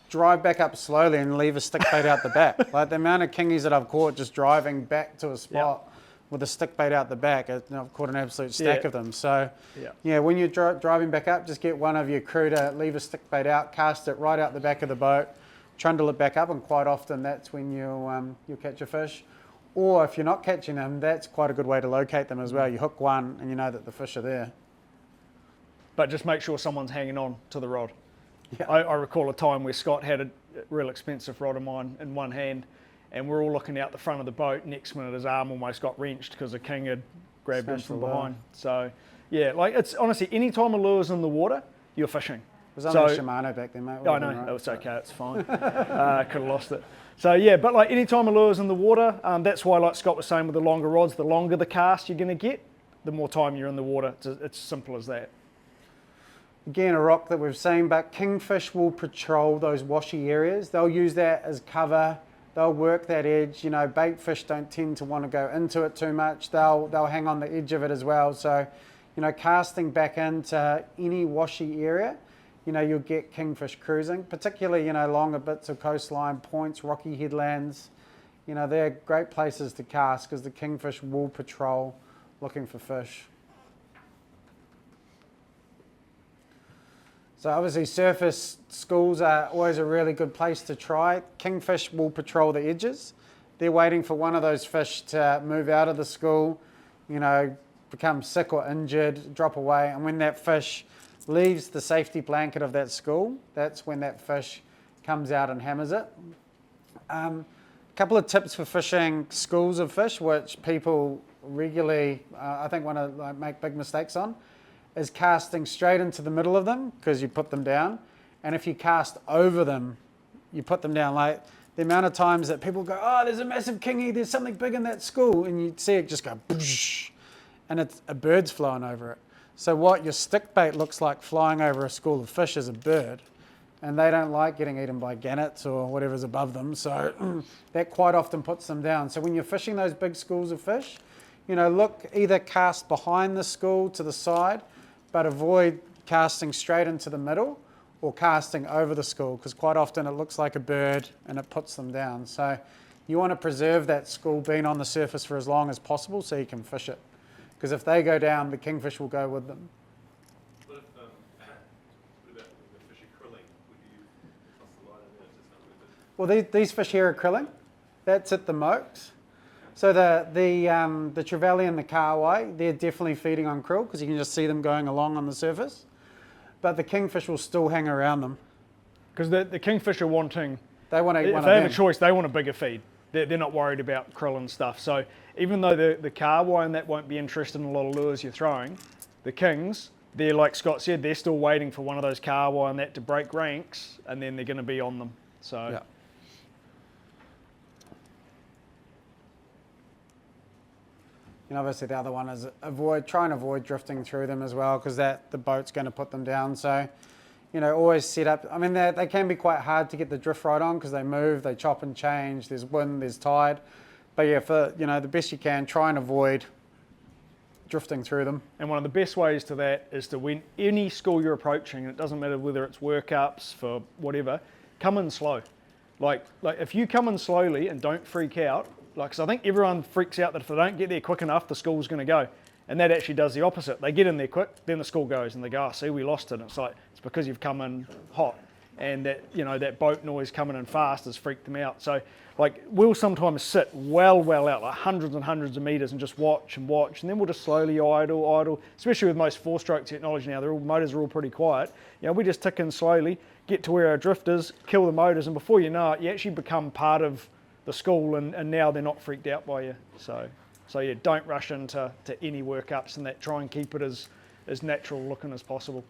drive back up slowly and leave a stick bait out the back. Like the amount of kingies that I've caught just driving back to a spot with a stick bait out the back, I've caught an absolute stack of them. So when you're driving back up, just get one of your crew to leave a stick bait out, cast it right out the back of the boat, trundle it back up, and quite often that's when you'll catch a fish. Or if you're not catching them, that's quite a good way to locate them as well. You hook one and you know that the fish are there. But just make sure someone's hanging on to the rod. Yeah. I recall a time where Scott had a real expensive rod of mine in one hand, and we're all looking out the front of the boat. Next minute his arm almost got wrenched because a king had grabbed him from behind. So it's honestly, any time a lure's in the water, you're fishing. It was only a Shimano back then, mate. I know, right? It's okay, it's fine. Could have lost it. So but any time a lure's in the water, that's why, like Scott was saying with the longer rods, the longer the cast you're going to get, the more time you're in the water. It's simple as that. Again, a rock that we've seen, but kingfish will patrol those washy areas. They'll use that as cover. They'll work that edge. Bait fish don't tend to want to go into it too much. They'll hang on the edge of it as well. So, casting back into any washy area, you'll get kingfish cruising, particularly, longer bits of coastline, points, rocky headlands. They're great places to cast because the kingfish will patrol looking for fish. So obviously surface schools are always a really good place to try. Kingfish will patrol the edges. They're waiting for one of those fish to move out of the school, become sick or injured, drop away. And when that fish leaves the safety blanket of that school, that's when that fish comes out and hammers it. A couple of tips for fishing schools of fish, which people regularly, I think, want to make big mistakes on, is casting straight into the middle of them because you put them down. And if you cast over them, you put them down. the amount of times that people go, oh, there's a massive kingy, there's something big in that school, and you see it just go, boosh, and it's a bird's flying over it. So what your stick bait looks like flying over a school of fish is a bird, and they don't like getting eaten by gannets or whatever's above them, so that quite often puts them down. So when you're fishing those big schools of fish, look, either cast behind the school to the side, but avoid casting straight into the middle, or casting over the school, because quite often it looks like a bird and it puts them down. So you want to preserve that school being on the surface for as long as possible so you can fish it. Because if they go down, the kingfish will go with them. What if, what about the fish are krilling? Would you toss the line in there? It's just not worth it. Well, these fish here are krilling. That's at the mokes. So the trevally and the kahawai, they're definitely feeding on krill because you can just see them going along on the surface. But the kingfish will still hang around them. Because the kingfish are wanting, They want to eat one if of they have them. a choice, they want a bigger feed. They're not worried about krill and stuff. So even though the kahawai and that won't be interested in a lot of lures you're throwing, the kings, they're like Scott said, they're still waiting for one of those kahawai and that to break ranks, and then they're going to be on them. So. Yeah. And obviously the other one is try and avoid drifting through them as well, because the boat's going to put them down. So, always set up. I mean, they can be quite hard to get the drift right on because they move, they chop and change. There's wind, there's tide. But yeah, for the best you can, try and avoid drifting through them. And one of the best ways to that is to, when any school you're approaching, and it doesn't matter whether it's workups for whatever, come in slow. Like if you come in slowly and don't freak out, because I think everyone freaks out that if they don't get there quick enough, the school's going to go. And that actually does the opposite. They get in there quick, then the school goes, and they go, oh, see, we lost it. And it's like, it's because you've come in hot. And that, that boat noise coming in fast has freaked them out. So, we'll sometimes sit well out, like hundreds and hundreds of meters, and just watch, and then we'll just slowly idle, especially with most four-stroke technology now. Motors are all pretty quiet. We just tick in slowly, get to where our drift is, kill the motors, and before you know it, you actually become part of the school, and now they're not freaked out by you. So yeah, don't rush into any workups and that. Try and keep it as natural looking as possible.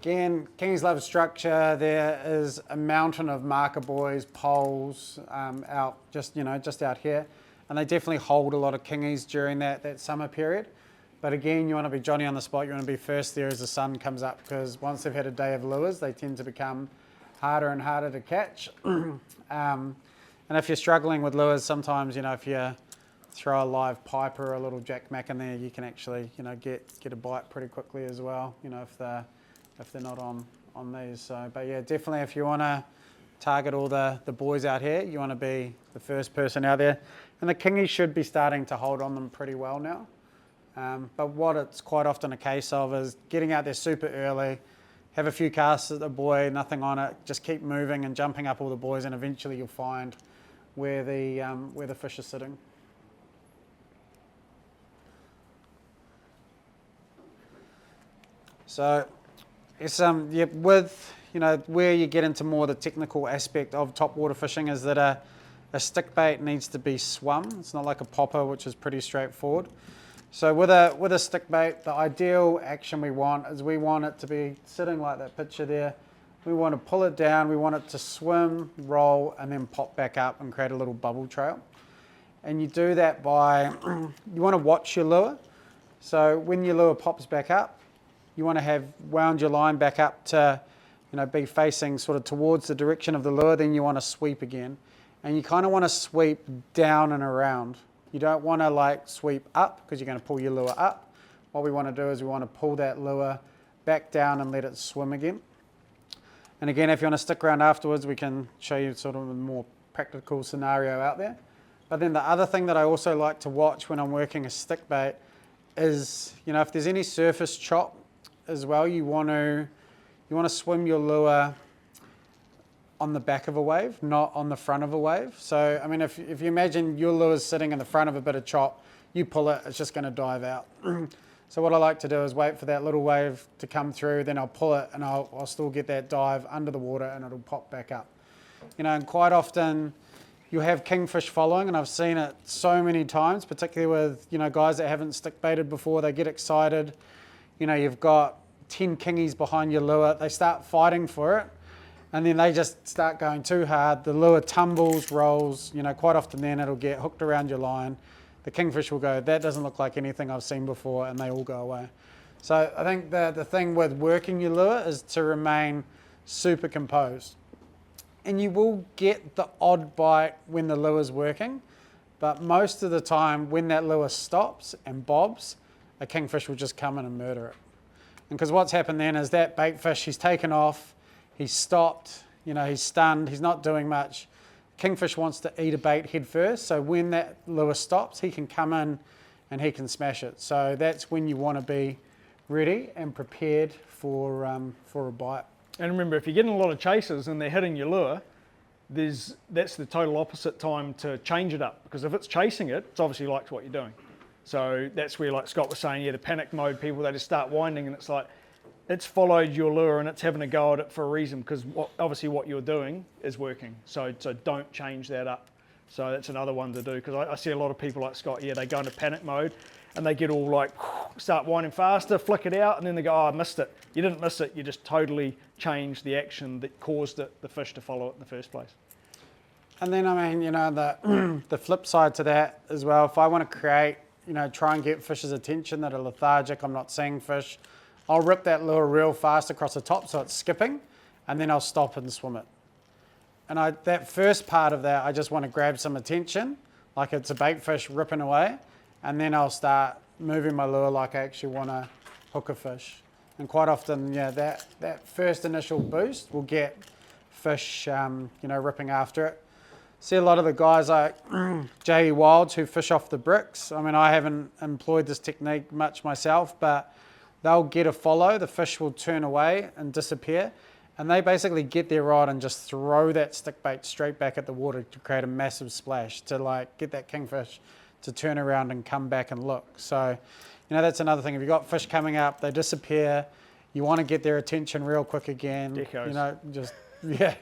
Again, Kings love structure. There is a mountain of marker buoys, poles out just out here, and they definitely hold a lot of kingies during that summer period. But again, you want to be Johnny on the spot. You want to be first there as the sun comes up, because once they've had a day of lures, they tend to become harder and harder to catch. And if you're struggling with lures, sometimes if you throw a live piper or a little jackmack in there, you can actually get a bite pretty quickly as well. If they're not on these. So, but yeah, definitely if you want to target all the boys out here, you want to be the first person out there. And the kingies should be starting to hold on them pretty well now. But what it's quite often a case of is getting out there super early, have a few casts at the buoy, nothing on it, just keep moving and jumping up all the buoys, and eventually you'll find where the fish are sitting. So it's with where you get into more the technical aspect of topwater fishing is that a stick bait needs to be swum. It's not like a popper, which is pretty straightforward. So with a stick bait, the ideal action we want is we want it to be sitting like that picture there. We want to pull it down, we want it to swim, roll, and then pop back up and create a little bubble trail. And you do that by, you want to watch your lure. So when your lure pops back up, you want to have wound your line back up to be facing sort of towards the direction of the lure. Then you want to sweep again. And you kind of want to sweep down and around. You don't want to sweep up because you're going to pull your lure up. What we want to do is we want to pull that lure back down and let it swim again. And again, if you want to stick around afterwards, we can show you sort of a more practical scenario out there. But then the other thing that I also like to watch when I'm working a stick bait is, if there's any surface chop as well, you want to swim your lure on the back of a wave, not on the front of a wave. So, I mean, if you imagine your lure is sitting in the front of a bit of chop, you pull it, it's just going to dive out. So what I like to do is wait for that little wave to come through, then I'll pull it and I'll still get that dive under the water and it'll pop back up. And quite often you have kingfish following, and I've seen it so many times, particularly with, guys that haven't stick baited before. They get excited. You've got 10 kingies behind your lure. They start fighting for it. and then they just start going too hard. The lure tumbles, rolls, you know, quite often then it'll get hooked around your line. The kingfish will go, that doesn't look like anything I've seen before, and they all go away. So I think the thing with working your lure is to remain super composed. And you will get the odd bite when the lure's working, but most of the time when that lure stops and bobs, a kingfish will just come in and murder it. And because what's happened then is that bait fish, he's taken off, he's stopped, you know, he's stunned, he's not doing much. Kingfish wants to eat a bait head first, so when that lure stops, he can come in and he can smash it. So that's when you want to be ready and prepared for a bite. And remember, if you're getting a lot of chasers and they're hitting your lure, that's the total opposite time to change it up, because if it's chasing it, it's obviously likes what you're doing. So that's where, like Scott was saying, yeah, the panic mode people, they just start winding, and it's like, it's followed your lure and it's having a go at it for a reason, because obviously what you're doing is working. So don't change that up. So that's another one to do, because I see a lot of people like Scott, yeah, they go into panic mode and they get all like, start winding faster, flick it out, and then they go, oh, I missed it. You didn't miss it, you just totally changed the action that caused the fish to follow it in the first place. And then, I mean, you know, the flip side to that as well, if I want to create, you know, try and get fish's attention that are lethargic, I'm not seeing fish, I'll rip that lure real fast across the top so it's skipping, and then I'll stop and swim it. And that first part of that, I just want to grab some attention, like it's a bait fish ripping away, and then I'll start moving my lure like I actually want to hook a fish. And quite often, yeah, that first initial boost will get fish, you know, ripping after it. See a lot of the guys like J.E. Wilds who fish off the bricks. I mean, I haven't employed this technique much myself, but they'll get a follow, the fish will turn away and disappear, and they basically get their rod and just throw that stick bait straight back at the water to create a massive splash, to like get that kingfish to turn around and come back and look. So, you know, that's another thing. If you've got fish coming up, they disappear, you want to get their attention real quick again. Decos. You know, just, yeah,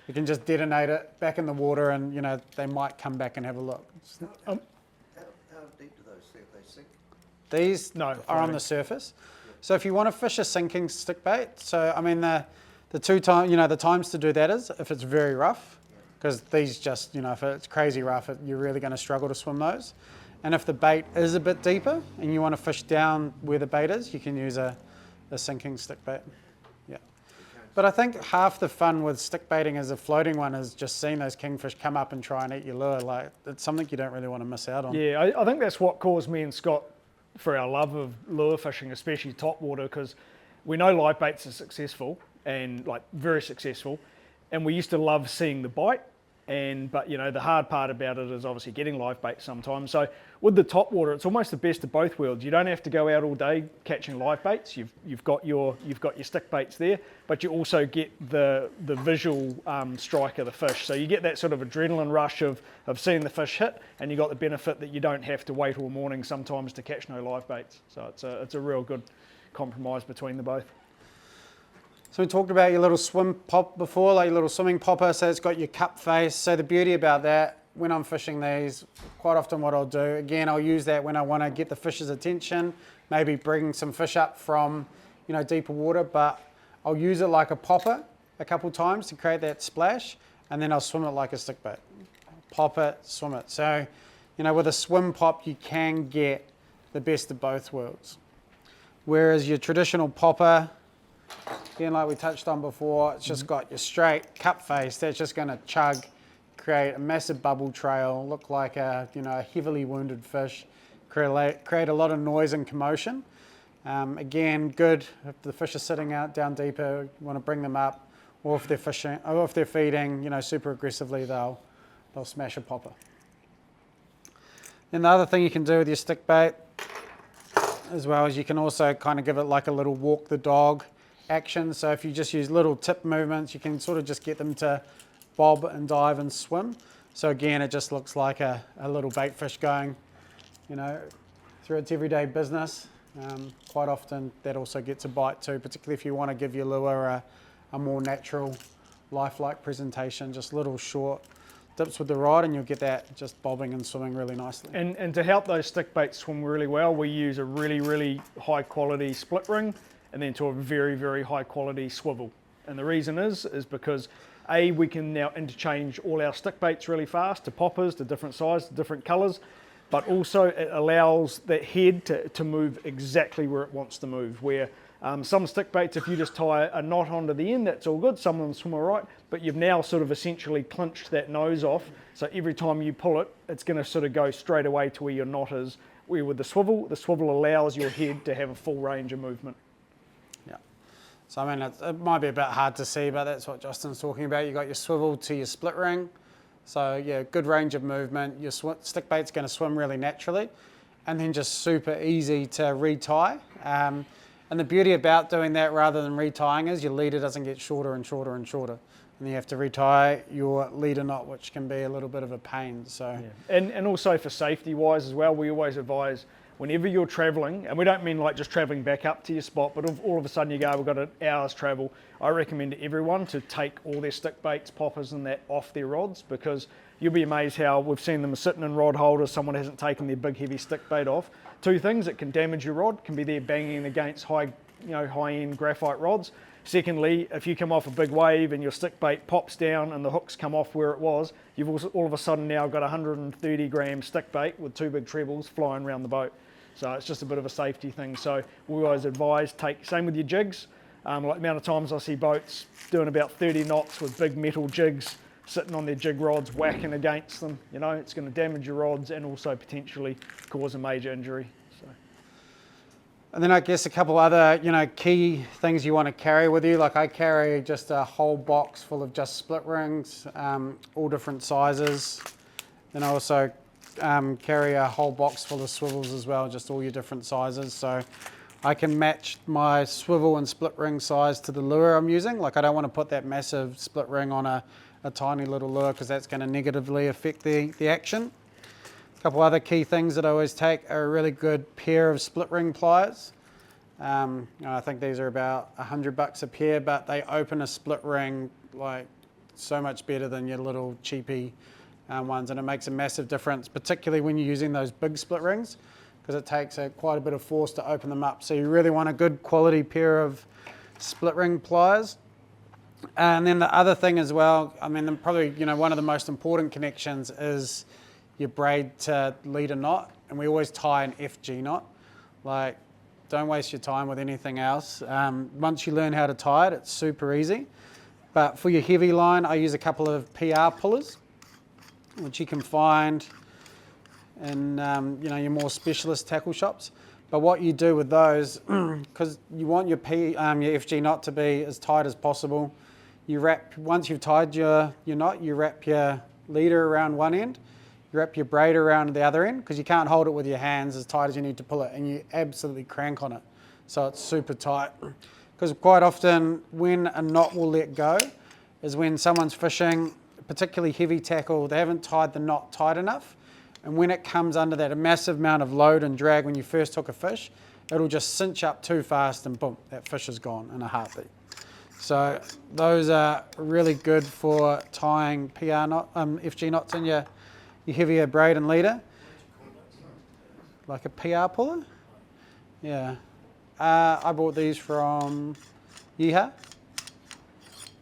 you can just detonate it back in the water, and, you know, they might come back and have a look. How deep do those sink? They sink? These No, are on floating. the surface. So if you want to fish a sinking stick bait, so I mean the times to do that is if it's very rough, because these just, you know, if it's crazy rough, you're really going to struggle to swim those. And if the bait is a bit deeper and you want to fish down where the bait is, you can use a sinking stick bait. Yeah. But I think half the fun with stick baiting as a floating one is just seeing those kingfish come up and try and eat your lure. Like, it's something you don't really want to miss out on. Yeah, I think that's what caused me and Scott for our love of lure fishing, especially topwater, because we know live baits are successful and like very successful, and we used to love seeing the bite. But you know, the hard part about it is obviously getting live bait sometimes. So with the topwater, it's almost the best of both worlds. You don't have to go out all day catching live baits. You've got your stick baits there, but you also get the visual strike of the fish. So you get that sort of adrenaline rush of seeing the fish hit, and you got the benefit that you don't have to wait all morning sometimes to catch no live baits. So it's a real good compromise between the both. So we talked about your little swim pop before, like your little swimming popper, so it's got your cup face. So the beauty about that, when I'm fishing these, quite often what I'll do, again, I'll use that when I want to get the fish's attention, maybe bring some fish up from, you know, deeper water, but I'll use it like a popper a couple times to create that splash, and then I'll swim it like a stick bait. Pop it, swim it. So, you know, with a swim pop, you can get the best of both worlds. Whereas your traditional popper, again, like we touched on before, it's just got your straight cup face. That's just going to chug, create a massive bubble trail, look like a, you know, a heavily wounded fish, create a lot of noise and commotion. Again, good if the fish are sitting out down deeper, you want to bring them up, or if they're fishing, or if they're feeding, you know, super aggressively, they'll smash a popper. Then the other thing you can do with your stick bait, as well as you can also kind of give it like a little walk the dog action. So if you just use little tip movements, you can sort of just get them to bob and dive and swim. So again, it just looks like a little bait fish going, you know, through its everyday business. Quite often that also gets a bite too, particularly if you want to give your lure a more natural, lifelike presentation, just little short dips with the rod, and you'll get that just bobbing and swimming really nicely. And to help those stick baits swim really well, we use a really, really high quality split ring, and then to a very, very high quality swivel And the reason is because we can now interchange all our stick baits really fast to poppers, to different sizes, to different colours, but also it allows that head to move exactly where it wants to move. Where some stick baits, if you just tie a knot onto the end, that's all good, some of them swim all right, but you've now sort of essentially clinched that nose off, so every time you pull it, it's going to sort of go straight away to where your knot is. Where with the swivel allows your head to have a full range of movement. Yeah. So I mean, it might be a bit hard to see, but that's what Justin's talking about. You got your swivel to your split ring. So yeah, good range of movement. Your stick bait's going to swim really naturally, and then just super easy to retie. And the beauty about doing that rather than retying is your leader doesn't get shorter and shorter and shorter. And you have to retie your leader knot, which can be a little bit of a pain. So yeah. And also for safety wise as well, we always advise whenever you're travelling, and we don't mean like just travelling back up to your spot, but if all of a sudden you go, we've got an hour's travel, I recommend to everyone to take all their stick baits, poppers and that off their rods, because you'll be amazed how we've seen them sitting in rod holders, someone hasn't taken their big heavy stick bait off. Two things, it can damage your rod, can be there banging against high-end graphite rods. Secondly, if you come off a big wave and your stick bait pops down and the hooks come off where it was, you've also, all of a sudden now got 130 gram stick bait with two big trebles flying around the boat. So it's just a bit of a safety thing. So we always advise, same with your jigs. Like the amount of times I see boats doing about 30 knots with big metal jigs sitting on their jig rods, whacking against them. You know, it's going to damage your rods and also potentially cause a major injury. So. And then I guess a couple other, key things you want to carry with you. Like I carry just a whole box full of just split rings, all different sizes. Then I also carry a whole box full of swivels as well, just all your different sizes. So I can match my swivel and split ring size to the lure I'm using. Like I don't want to put that massive split ring on a tiny little lure because that's going to negatively affect the action. A couple other key things that I always take are a really good pair of split ring pliers. I think these are about $100 a pair, but they open a split ring like so much better than your little cheapy ones, and it makes a massive difference, particularly when you're using those big split rings, because it takes quite a bit of force to open them up. So you really want a good quality pair of split ring pliers. And then the other thing as well, I mean, probably one of the most important connections is your braid to leader knot, and we always tie an FG knot. Like, don't waste your time with anything else. Once you learn how to tie it, it's super easy. But for your heavy line, I use a couple of PR pullers, which you can find in your more specialist tackle shops. But what you do with those, because you want your FG knot to be as tight as possible, once you've tied your knot, you wrap your leader around one end, you wrap your braid around the other end, because you can't hold it with your hands as tight as you need to pull it, and you absolutely crank on it. So it's super tight. Because quite often when a knot will let go is when someone's fishing, particularly heavy tackle, they haven't tied the knot tight enough. And when it comes under that massive amount of load and drag when you first hook a fish, it'll just cinch up too fast and boom, that fish is gone in a heartbeat. So those are really good for tying FG knots in your heavier braid and leader. Like a PR puller? Yeah. I bought these from Yeehaw.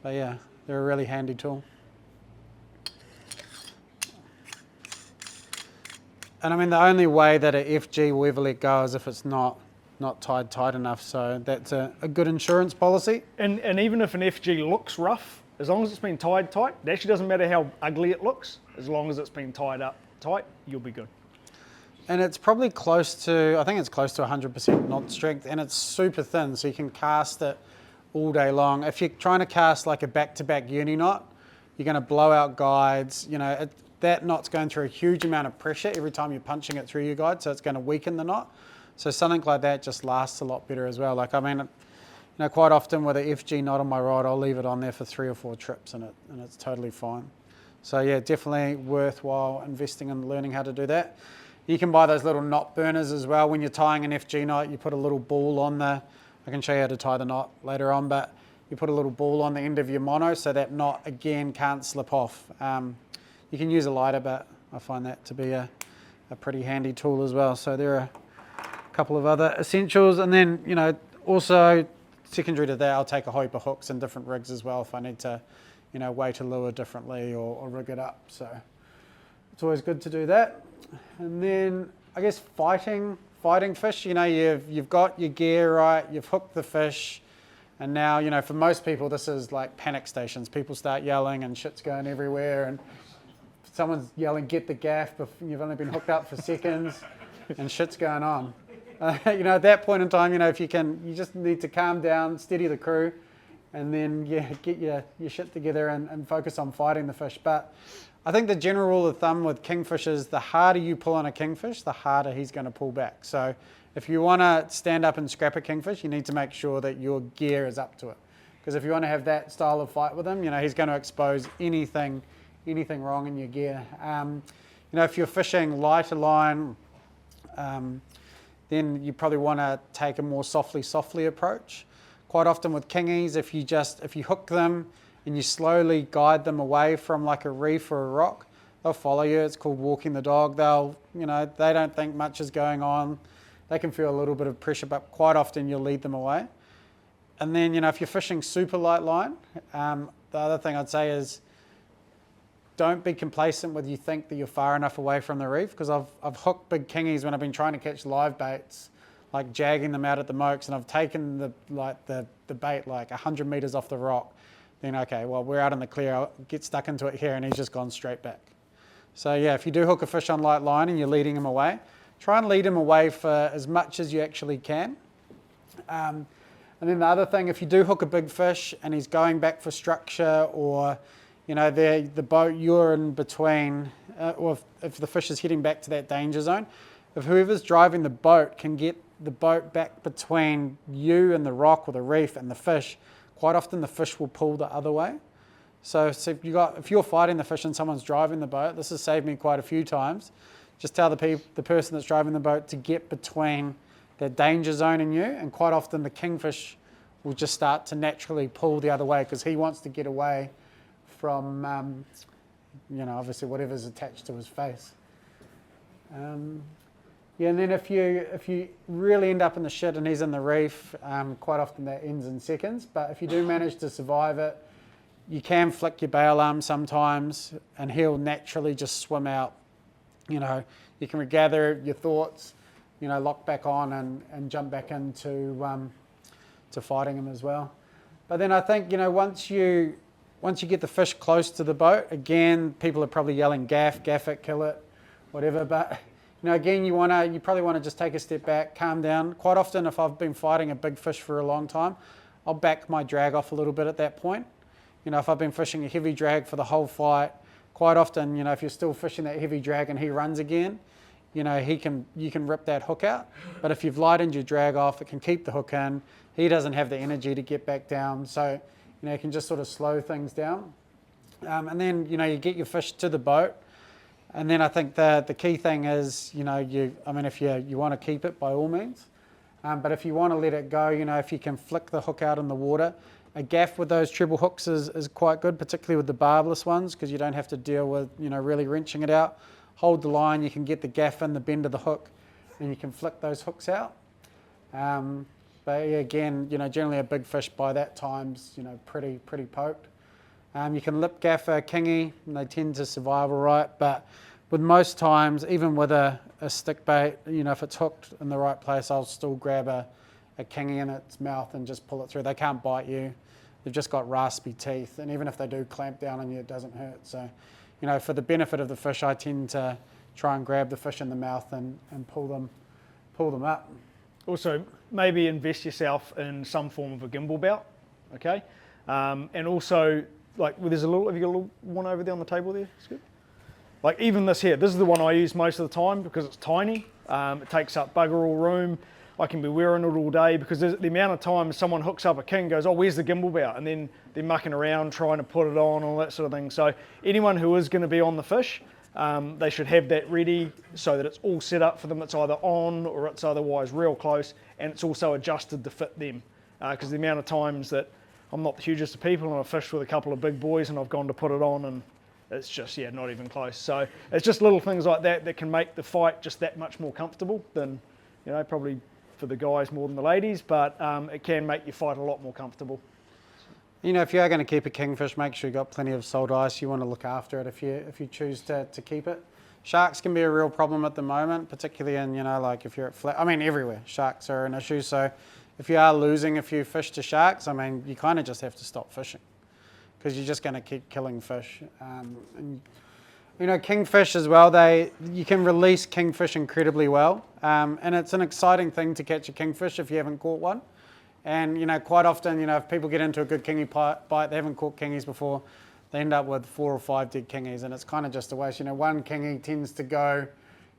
But yeah, they're a really handy tool. And I mean, the only way that a FG will ever let go is if it's not tied tight enough. So that's a good insurance policy. And even if an FG looks rough, as long as it's been tied tight, it actually doesn't matter how ugly it looks. As long as it's been tied up tight, you'll be good. And it's probably close to, I think it's close to 100% knot strength, and it's super thin, so you can cast it all day long. If you're trying to cast like a back-to-back uni knot, you're going to blow out guides. That knot's going through a huge amount of pressure every time you're punching it through your guide, so it's going to weaken the knot. So something like that just lasts a lot better as well. Like, I mean, quite often with a FG knot on my rod, I'll leave it on there for 3 or 4 trips and it's totally fine. So yeah, definitely worthwhile investing in learning how to do that. You can buy those little knot burners as well. When you're tying an FG knot, you put a little ball on I can show you how to tie the knot later on, but you put a little ball on the end of your mono so that knot again can't slip off. You can use a lighter, but I find that to be a pretty handy tool as well. So there are a couple of other essentials. And then, also secondary to that, I'll take a hoipa hooks and different rigs as well if I need to, weight a lure differently or rig it up. So it's always good to do that. And then I guess fighting fish, you've got your gear right, you've hooked the fish, and now, for most people this is like panic stations. People start yelling and shit's going everywhere, and someone's yelling, get the gaff, but you've only been hooked up for seconds and shit's going on. At that point in time, if you just need to calm down, steady the crew, and then get your shit together and focus on fighting the fish. But I think the general rule of thumb with kingfish is the harder you pull on a kingfish, the harder he's going to pull back. So if you want to stand up and scrap a kingfish, you need to make sure that your gear is up to it. Because if you want to have that style of fight with him, he's going to expose anything wrong in your gear. If you're fishing lighter line, then you probably want to take a more softly approach. Quite often with kingies, if you hook them and you slowly guide them away from like a reef or a rock, they'll follow you. It's called walking the dog. They don't think much is going on. They can feel a little bit of pressure, but quite often you'll lead them away. And then, if you're fishing super light line, the other thing I'd say is don't be complacent whether you think that you're far enough away from the reef, because I've hooked big kingies when I've been trying to catch live baits, like jagging them out at the mokes, and I've taken the bait like 100 metres off the rock. Then okay, well, we're out in the clear, I'll get stuck into it here, and he's just gone straight back. So yeah, if you do hook a fish on light line and you're leading him away, try and lead him away for as much as you actually can. And then the other thing, if you do hook a big fish and he's going back for structure, or the boat you're in between, or if the fish is heading back to that danger zone, if whoever's driving the boat can get the boat back between you and the rock or the reef and the fish, quite often the fish will pull the other way. So if you're fighting the fish and someone's driving the boat, this has saved me quite a few times. Just tell the person that's driving the boat to get between that danger zone and you, and quite often the kingfish will just start to naturally pull the other way because he wants to get away from, obviously whatever's attached to his face. And then if you really end up in the shit and he's in the reef, quite often that ends in seconds. But if you do manage to survive it, you can flick your bail arm sometimes, and he'll naturally just swim out. You can regather your thoughts, lock back on and jump back into to fighting him as well. But then I think, once you get the fish close to the boat, again, people are probably yelling gaff it, kill it, whatever. But again, you probably want to just take a step back, calm down. Quite often, if I've been fighting a big fish for a long time, I'll back my drag off a little bit at that point. If I've been fishing a heavy drag for the whole fight, quite often, if you're still fishing that heavy drag and he runs again, you can rip that hook out. But if you've lightened your drag off, it can keep the hook in. He doesn't have the energy to get back down, so you can just sort of slow things down. And then you get your fish to the boat, and then I think the key thing is if you want to keep it, by all means, but if you want to let it go, if you can flick the hook out in the water. A gaff with those treble hooks is quite good, particularly with the barbless ones, because you don't have to deal with really wrenching it out. Hold the line, you can get the gaff in the bend of the hook, and you can flick those hooks out. But yeah, again, generally a big fish by that time's pretty poked. You can lip gaff a kingy, and they tend to survive all right. But with most times, even with a stick bait, if it's hooked in the right place, I'll still grab a kingy in its mouth and just pull it through. They can't bite you. They've just got raspy teeth, and even if they do clamp down on you, it doesn't hurt. So, for the benefit of the fish, I tend to try and grab the fish in the mouth and pull them up. Also, maybe invest yourself in some form of a gimbal belt, okay? And also, have you got a little one over there on the table there, Skip? Like even this here, this is the one I use most of the time because it's tiny. It takes up bugger all room. I can be wearing it all day because the amount of times someone hooks up a king, goes, oh, where's the gimbal belt? And then they're mucking around trying to put it on, all that sort of thing. So anyone who is going to be on the fish, they should have that ready so that it's all set up for them. It's either on or it's otherwise real close, and it's also adjusted to fit them. Because the amount of times that I'm not the hugest of people and I've fished with a couple of big boys and I've gone to put it on and it's just, not even close. So it's just little things like that that can make the fight just that much more comfortable than, probably for the guys more than the ladies, but it can make your fight a lot more comfortable. You know, if you are going to keep a kingfish, make sure you've got plenty of salt ice. You want to look after it if you choose to keep it. Sharks can be a real problem at the moment, particularly in, you know, like if you're at flat, I mean everywhere, sharks are an issue. So if you are losing a few fish to sharks, I mean, you kind of just have to stop fishing because you're just going to keep killing fish. And, you know, kingfish as well, you can release kingfish incredibly well. And it's an exciting thing to catch a kingfish if you haven't caught one. And, you know, quite often, you know, if people get into a good kingy bite, they haven't caught kingies before, they end up with 4 or 5 dead kingies, and it's kind of just a waste. You know, one kingy tends to go,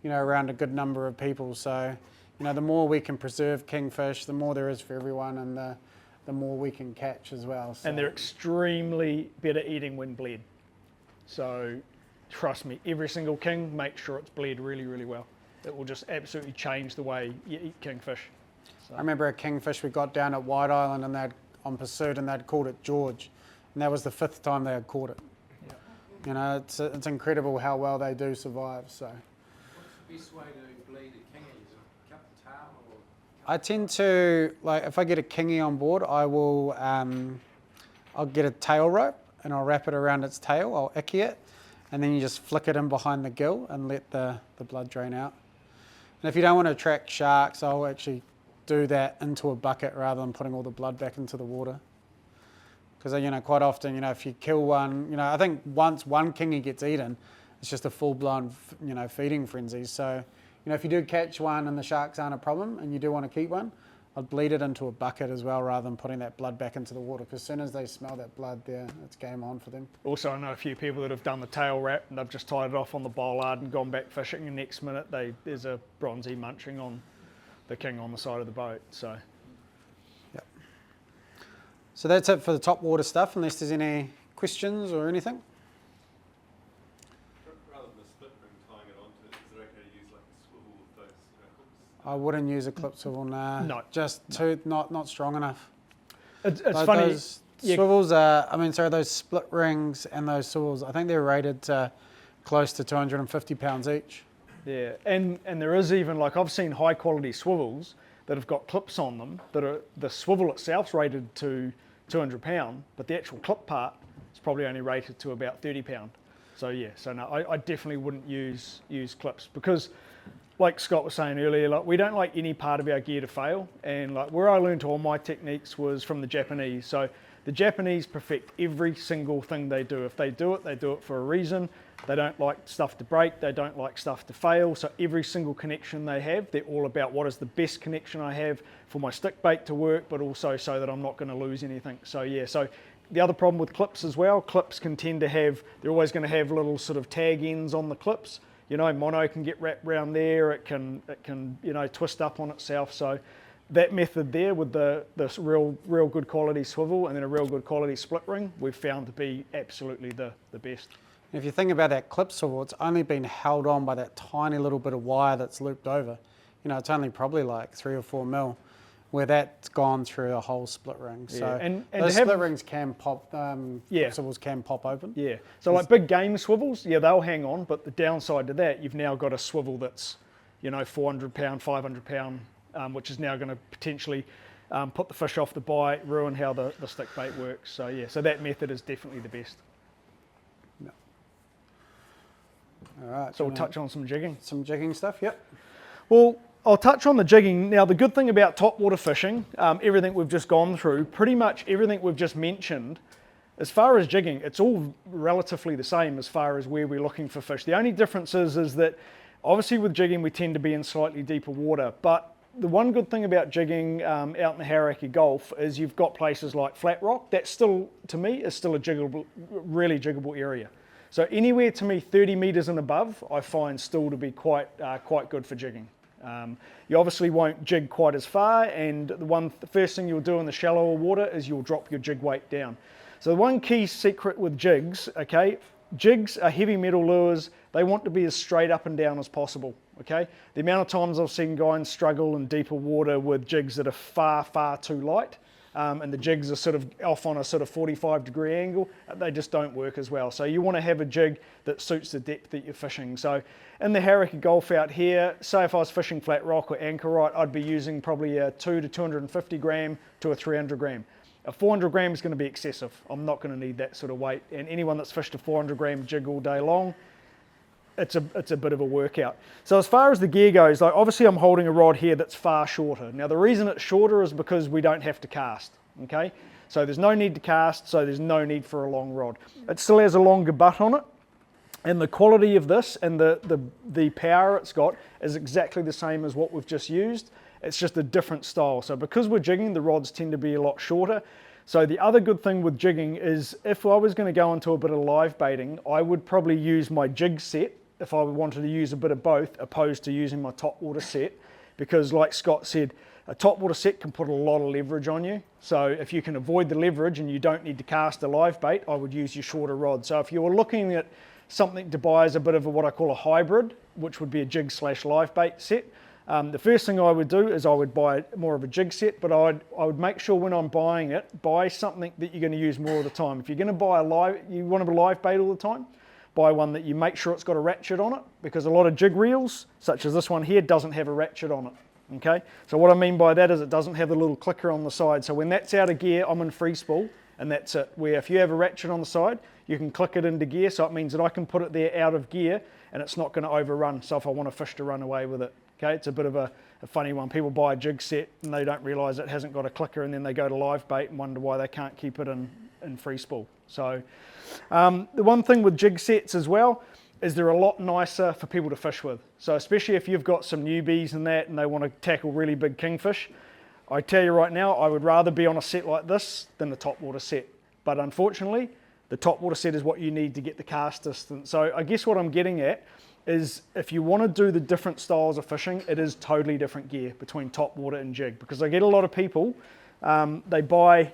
you know, around a good number of people. So, you know, the more we can preserve kingfish, the more there is for everyone, and the more we can catch as well. So. And they're extremely better eating when bled. So, trust me, every single king, make sure it's bled really, really well. It will just absolutely change the way you eat kingfish. So. I remember a kingfish we got down at White Island, and they'd on pursuit, and they'd caught it George, and that was the 5th time they had caught it. Yeah. You know, it's incredible how well they do survive. So, What's the best way to bleed a kingy? Is it cut the tail or? I tend to, like, if I get a kingy on board, I will, I'll get a tail rope and I'll wrap it around its tail. I'll icky it, and then you just flick it in behind the gill and let the blood drain out. And if you don't want to attract sharks, I'll actually do that into a bucket rather than putting all the blood back into the water. Because, you know, quite often, you know, if you kill one, you know, I think once one kingy gets eaten, it's just a full-blown, you know, feeding frenzy. So, you know, if you do catch one and the sharks aren't a problem and you do want to keep one, I'd bleed it into a bucket as well rather than putting that blood back into the water, because as soon as they smell that blood there, it's game on for them. Also, I know a few people that have done the tail wrap and they've just tied it off on the bollard and gone back fishing, and next minute there's a bronzy munching on the king on the side of the boat. So, yep. So that's it for the top water stuff, unless there's any questions or anything. Rather than a split ring tying it onto it, is it okay to use like a swivel with those hooks? I wouldn't use a clip swivel, nah. No. Just not strong enough. it's Those- funny. Those yeah. swivels are, those split rings and those swivels, I think they're rated to close to 250 pounds each. Yeah, and there is even, like, I've seen high quality swivels that have got clips on them that are, the swivel itself's rated to 200 pound, but the actual clip part is probably only rated to about 30 pound. So yeah, so no, I definitely wouldn't use clips, because like Scott was saying earlier, like, we don't like any part of our gear to fail, and like where I learned all my techniques was from the Japanese. So the Japanese perfect every single thing they do. If they do it for a reason. They don't like stuff to break, they don't like stuff to fail, so every single connection they have, they're all about what is the best connection I have for my stick bait to work, but also so that I'm not going to lose anything. So yeah, so the other problem with clips as well, clips can tend to have, they're always going to have little sort of tag ends on the clips. You know, mono can get wrapped around there, it can you know, twist up on itself. So that method there with this real good quality swivel and then a real good quality split ring, we've found to be absolutely the best. If you think about that clip swivel, it's only been held on by that tiny little bit of wire that's looped over. You know, it's only probably like 3 or 4 mil, where that's gone through a whole split ring. Yeah. So And those to have- split rings can pop, Yeah. swivels can pop open. Yeah, so like big game swivels, yeah, they'll hang on, but the downside to that, you've now got a swivel that's, you know, 400 pound, 500 pound, which is now going to potentially put the fish off the bite, ruin how the stick bait works. So yeah, so that method is definitely the best. All right. So we'll touch on some jigging. some jigging stuff. Yep. Well, I'll touch on the jigging. Now, the good thing about topwater fishing, everything we've just gone through, pretty much everything we've just mentioned, as far as jigging, it's all relatively the same as far as where we're looking for fish. The only difference is that obviously with jigging, we tend to be in slightly deeper water, but the one good thing about jigging out in the Hauraki Gulf is you've got places like Flat Rock. That still, to me, is still a jiggable, really jiggable area. So anywhere to me 30 metres and above, I find still to be quite good for jigging. You obviously won't jig quite as far, and the first thing you'll do in the shallower water is you'll drop your jig weight down. So the one key secret with jigs, okay, jigs are heavy metal lures. They want to be as straight up and down as possible, okay? The amount of times I've seen guys struggle in deeper water with jigs that are far, far too light, and the jigs are sort of off on a sort of 45-degree angle, they just don't work as well. So you want to have a jig that suits the depth that you're fishing. So in the Harrica Gulf out here, say if I was fishing flat rock or anchorite, I'd be using probably a 2 to 250 gram to a 300 gram. A 400 gram is going to be excessive. I'm not going to need that sort of weight. And anyone that's fished a 400 gram jig all day long, it's a bit of a workout. So as far as the gear goes, like obviously I'm holding a rod here that's far shorter. Now the reason it's shorter is because we don't have to cast, okay? So there's no need to cast, so there's no need for a long rod. It still has a longer butt on it, and the quality of this and the power it's got is exactly the same as what we've just used. It's just a different style. So because we're jigging, the rods tend to be a lot shorter. So the other good thing with jigging is if I was going to go into a bit of live baiting, I would probably use my jig set if I wanted to use a bit of both, opposed to using my topwater set, because like Scott said, a topwater set can put a lot of leverage on you. So if you can avoid the leverage and you don't need to cast a live bait, I would use your shorter rod. So if you were looking at something to buy as a bit of what I call a hybrid, which would be a jig / live bait set, the first thing I would do is I would buy more of a jig set, but I would make sure when I'm buying it, buy something that you're going to use more of the time. If you're going to buy you want to live bait all the time, buy one that you make sure it's got a ratchet on it, because a lot of jig reels, such as this one here, doesn't have a ratchet on it. Okay, so what I mean by that is it doesn't have the little clicker on the side. So when that's out of gear, I'm in free spool, and that's it. Where if you have a ratchet on the side, you can click it into gear, so it means that I can put it there out of gear, and it's not going to overrun. So if I want a fish to run away with it, okay, it's a bit of a funny one. People buy a jig set and they don't realise it hasn't got a clicker, and then they go to live bait and wonder why they can't keep it in free spool. So the one thing with jig sets as well is they're a lot nicer for people to fish with. So especially if you've got some newbies and that and they want to tackle really big kingfish, I tell you right now, I would rather be on a set like this than the topwater set. But unfortunately, the topwater set is what you need to get the cast distance. So I guess what I'm getting at is if you want to do the different styles of fishing, it is totally different gear between topwater and jig, because I get a lot of people, they buy,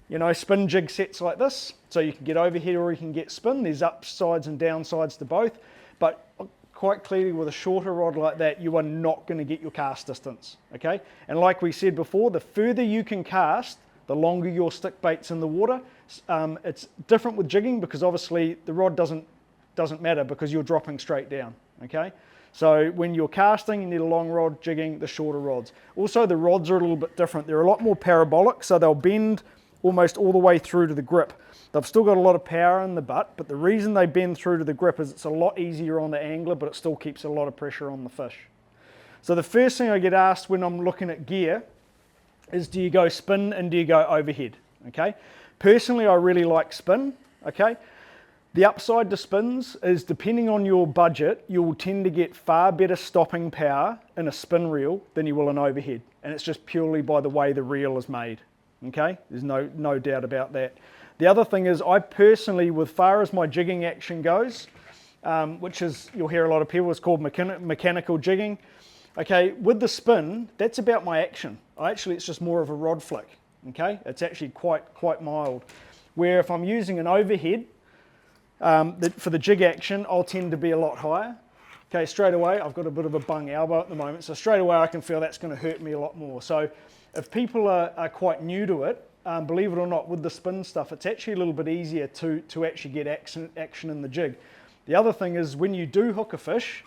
you know, spin jig sets like this, so you can get overhead or you can get spin. There's upsides and downsides to both, but quite clearly with a shorter rod like that, you are not going to get your cast distance, okay? And like we said before, the further you can cast, the longer your stick bait's in the water. It's different with jigging because obviously the rod doesn't matter because you're dropping straight down, okay? So when you're casting, you need a long rod, jigging, the shorter rods. Also, the rods are a little bit different. They're a lot more parabolic, so they'll bend almost all the way through to the grip. They've still got a lot of power in the butt, but the reason they bend through to the grip is it's a lot easier on the angler, but it still keeps a lot of pressure on the fish. So the first thing I get asked when I'm looking at gear is, do you go spin and do you go overhead, okay? Personally, I really like spin, okay? The upside to spins is, depending on your budget, you will tend to get far better stopping power in a spin reel than you will an overhead. And it's just purely by the way the reel is made, okay? There's no doubt about that. The other thing is, I personally, with far as my jigging action goes, which is, you'll hear a lot of people, it's called mechanical jigging. Okay, with the spin, that's about my action. It's just more of a rod flick, okay? It's actually quite mild. Where if I'm using an overhead, for the jig action, I'll tend to be a lot higher. Okay, straight away, I've got a bit of a bung elbow at the moment, so straight away I can feel that's going to hurt me a lot more. So if people are quite new to it, believe it or not, with the spin stuff, it's actually a little bit easier to actually get action in the jig. The other thing is, when you do hook a fish,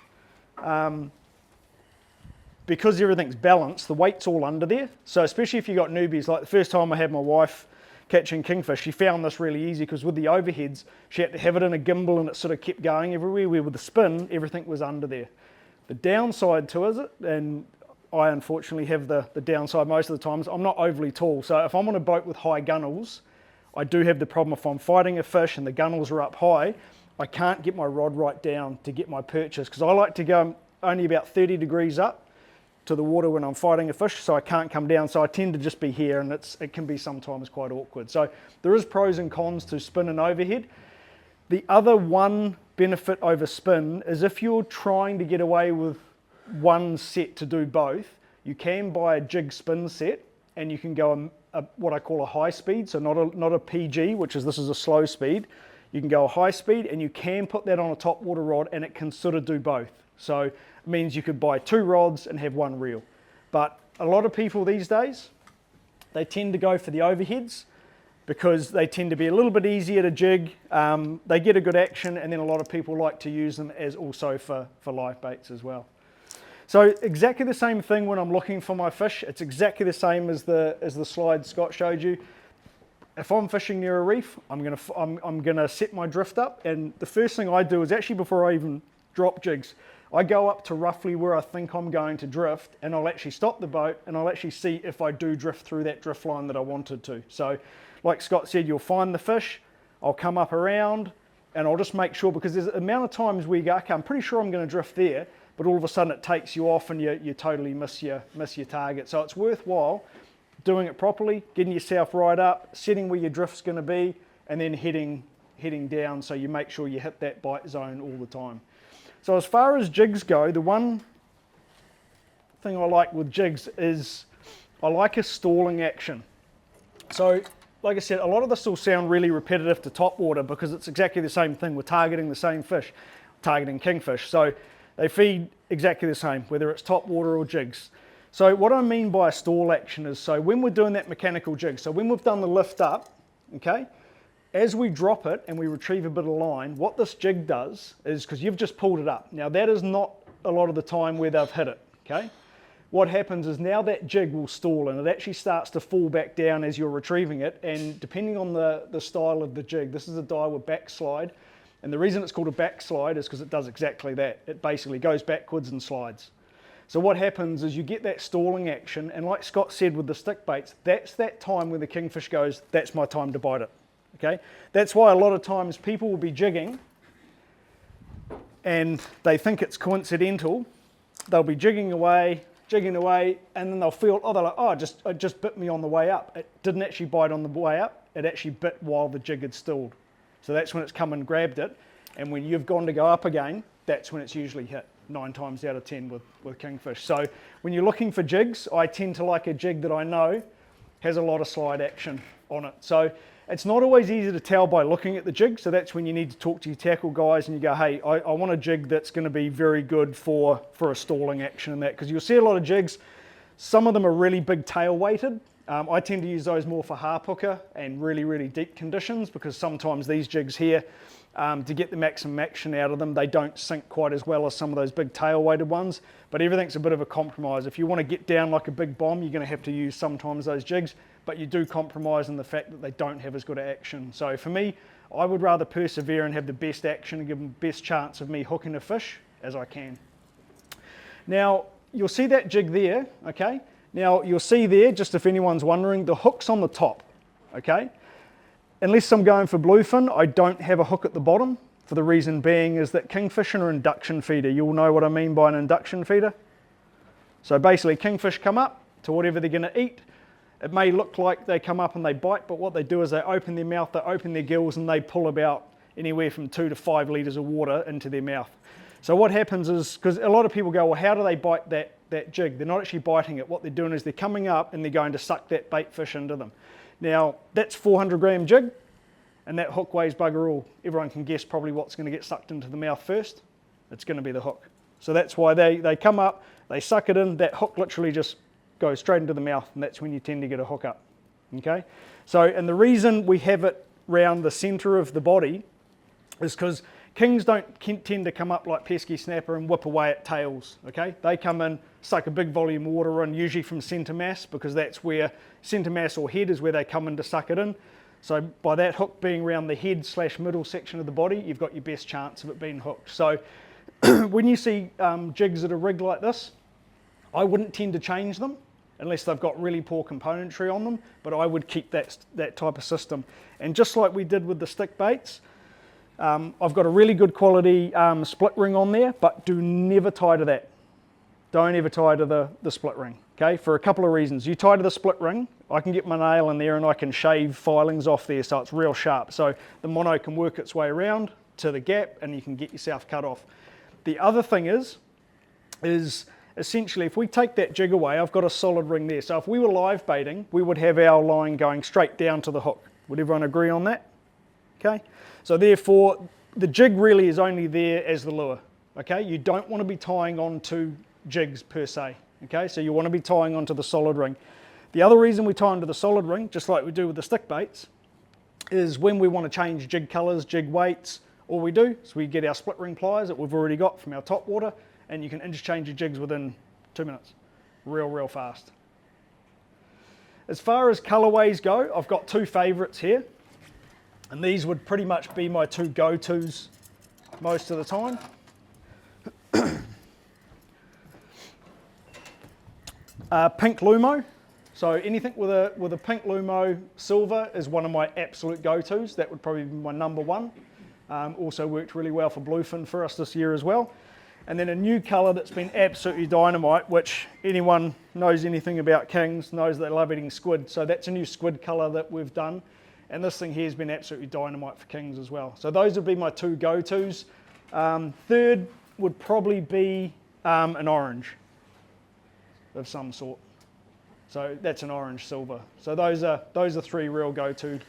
because everything's balanced, the weight's all under there. So especially if you've got newbies, like the first time I had my wife catching kingfish, she found this really easy because with the overheads, she had to have it in a gimbal and it sort of kept going everywhere, where with the spin, everything was under there. The downside to it, and I unfortunately have the downside most of the times, I'm not overly tall. So if I'm on a boat with high gunnels, I do have the problem if I'm fighting a fish and the gunnels are up high, I can't get my rod right down to get my purchase, because I like to go only about 30 degrees up to the water when I'm fighting a fish, so I can't come down, so I tend to just be here, and it can be sometimes quite awkward. So there is pros and cons to spin and overhead. The other one benefit over spin is, if you're trying to get away with one set to do both, you can buy a jig spin set and you can go what I call a high speed, so not a PG, this is a slow speed. You can go a high speed and you can put that on a topwater rod and it can sort of do both. So it means you could buy two rods and have one reel. But a lot of people these days, they tend to go for the overheads because they tend to be a little bit easier to jig. They get a good action, and then a lot of people like to use them as also for live baits as well. So exactly the same thing when I'm looking for my fish. It's exactly the same as the slide Scott showed you. If I'm fishing near a reef, I'm gonna set my drift up, and the first thing I do is actually before I even drop jigs, I go up to roughly where I think I'm going to drift, and I'll actually stop the boat and I'll actually see if I do drift through that drift line that I wanted to. So like Scott said, you'll find the fish, I'll come up around, and I'll just make sure, because there's an amount of times where you go, okay, I'm pretty sure I'm going to drift there, but all of a sudden it takes you off and you totally miss your target. So it's worthwhile doing it properly, getting yourself right up, setting where your drift's going to be, and then heading down so you make sure you hit that bite zone all the time. So as far as jigs go, the one thing I like with jigs is I like a stalling action. So like I said, a lot of this will sound really repetitive to topwater because it's exactly the same thing. We're targeting the same fish, targeting kingfish. So they feed exactly the same, whether it's topwater or jigs. So what I mean by a stall action is, so when we're doing that mechanical jig, so when we've done the lift up, okay, as we drop it and we retrieve a bit of line, what this jig does is, because you've just pulled it up, now that is not a lot of the time where they've hit it, okay? What happens is now that jig will stall and it actually starts to fall back down as you're retrieving it, and depending on the style of the jig, this is a Daiwa backslide, and the reason it's called a backslide is because it does exactly that. It basically goes backwards and slides. So what happens is you get that stalling action, and like Scott said with the stick baits, that's that time where the kingfish goes, that's my time to bite it. Okay? That's why a lot of times people will be jigging and they think it's coincidental. They'll be jigging away, and then they'll feel, oh, they're like, oh, it just bit me on the way up. It didn't actually bite on the way up, it actually bit while the jig had stalled. So that's when it's come and grabbed it, and when you've gone to go up again, that's when it's usually hit, 9 times out of 10 with kingfish. So when you're looking for jigs, I tend to like a jig that I know has a lot of slide action on it. So it's not always easy to tell by looking at the jig, so that's when you need to talk to your tackle guys and you go, hey, I want a jig that's going to be very good for a stalling action and that, because you'll see a lot of jigs, some of them are really big tail weighted. I tend to use those more for harp hooker and really, really deep conditions, because sometimes these jigs here, to get the maximum action out of them, they don't sink quite as well as some of those big tail weighted ones, but everything's a bit of a compromise. If you want to get down like a big bomb, you're going to have to use sometimes those jigs, but you do compromise in the fact that they don't have as good action. So for me, I would rather persevere and have the best action and give them the best chance of me hooking a fish as I can. Now, you'll see that jig there, okay? Now, you'll see there, just if anyone's wondering, the hook's on the top, okay? Unless I'm going for bluefin, I don't have a hook at the bottom, for the reason being is that kingfish are an induction feeder. You'll know what I mean by an induction feeder. So basically, kingfish come up to whatever they're going to eat. It may look like they come up and they bite, but what they do is they open their mouth, they open their gills, and they pull about anywhere from 2 to 5 litres of water into their mouth. So what happens is, because a lot of people go, well, how do they bite that jig? They're not actually biting it. What they're doing is they're coming up and they're going to suck that bait fish into them. Now, that's 400 gram jig, and that hook weighs bugger all. Everyone can guess probably what's going to get sucked into the mouth first. It's going to be the hook. So that's why they come up, they suck it in, that hook literally just goes straight into the mouth, and that's when you tend to get a hook up. Okay? So, and the reason we have it round the centre of the body is because kings don't tend to come up like pesky snapper and whip away at tails, okay? They come in, suck a big volume of water in, usually from centre mass, because that's where centre mass or head is where they come in to suck it in. So by that hook being around the head / middle section of the body, you've got your best chance of it being hooked. So when you see jigs that are rigged like this, I wouldn't tend to change them unless they've got really poor componentry on them, but I would keep that type of system. And just like we did with the stick baits, I've got a really good quality split ring on there, but do never tie to that. Don't ever tie to the split ring, okay? For a couple of reasons. You tie to the split ring, I can get my nail in there and I can shave filings off there so it's real sharp. So the mono can work its way around to the gap and you can get yourself cut off. The other thing is essentially if we take that jig away, I've got a solid ring there. So if we were live baiting, we would have our line going straight down to the hook. Would everyone agree on that? Okay? So therefore, the jig really is only there as the lure, okay? You don't want to be tying on to jigs per se, okay? So you want to be tying onto the solid ring. The other reason we tie them to the solid ring, just like we do with the stick baits, is when we want to change jig colours, jig weights, all we do is we get our split ring pliers that we've already got from our Topwater, and you can interchange your jigs within 2 minutes. Real fast. As far as colourways go, I've got two favourites here, and these would pretty much be my two go-tos most of the time. Pink Lumo. So anything with a pink Lumo silver is one of my absolute go-tos. That would probably be my number one. Also worked really well for bluefin for us this year as well. And then a new colour that's been absolutely dynamite, which anyone knows anything about kings knows they love eating squid. So that's a new squid colour that we've done. And this thing here has been absolutely dynamite for kings as well. So those would be my two go-tos. Third would probably be an orange of some sort. So that's an orange silver. So those are three real go-to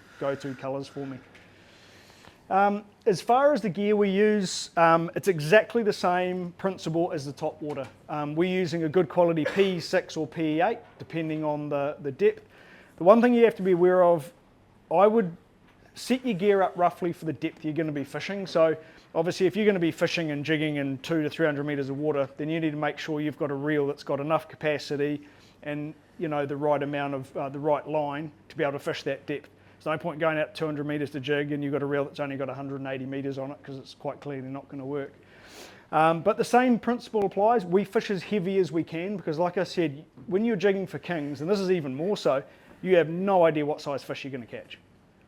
colours for me. As far as the gear we use, it's exactly the same principle as the Topwater. We're using a good quality PE6 or PE8, depending on the depth. The one thing you have to be aware of, I would set your gear up roughly for the depth you're going to be fishing. So obviously if you're going to be fishing and jigging in 200 to 300 metres of water, then you need to make sure you've got a reel that's got enough capacity and the right amount of the right line to be able to fish that depth. There's no point going out 200 metres to jig and you've got a reel that's only got 180 metres on it because it's quite clearly not going to work. But the same principle applies. We fish as heavy as we can because, like I said, when you're jigging for kings, and this is even more so, you have no idea what size fish you're going to catch.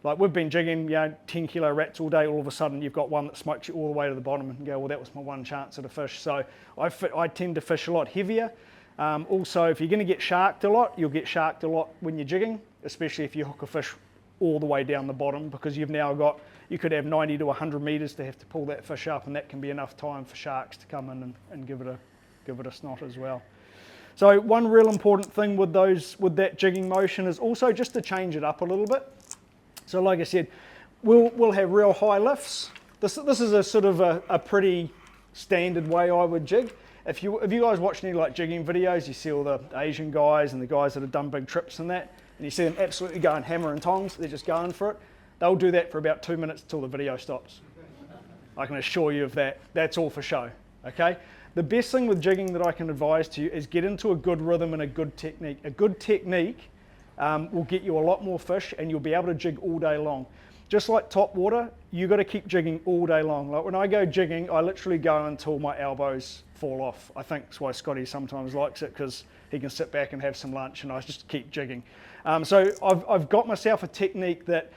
Like we've been jigging 10 kilo rats all day, all of a sudden you've got one that smokes you all the way to the bottom and go, well, that was my one chance at a fish. So I tend to fish a lot heavier. Also, if you're going to get sharked a lot, you'll get sharked a lot when you're jigging, especially if you hook a fish all the way down the bottom, because you've now got, you could have 90 to 100 metres to have to pull that fish up, and that can be enough time for sharks to come in and give it a snot as well. So one real important thing with that jigging motion is also just to change it up a little bit. So like I said, we'll have real high lifts. This is a sort of a pretty standard way I would jig. If you guys watch any like jigging videos, you see all the Asian guys and the guys that have done big trips and that, and you see them absolutely going hammer and tongs, they're just going for it. They'll do that for about 2 minutes until the video stops. I can assure you of that. That's all for show, okay? The best thing with jigging that I can advise to you is get into a good rhythm and a good technique. A good technique will get you a lot more fish and you'll be able to jig all day long. Just like Topwater, you got to keep jigging all day long. Like when I go jigging, I literally go until my elbows fall off. I think that's why Scotty sometimes likes it, because he can sit back and have some lunch and I just keep jigging. So I've got myself a technique that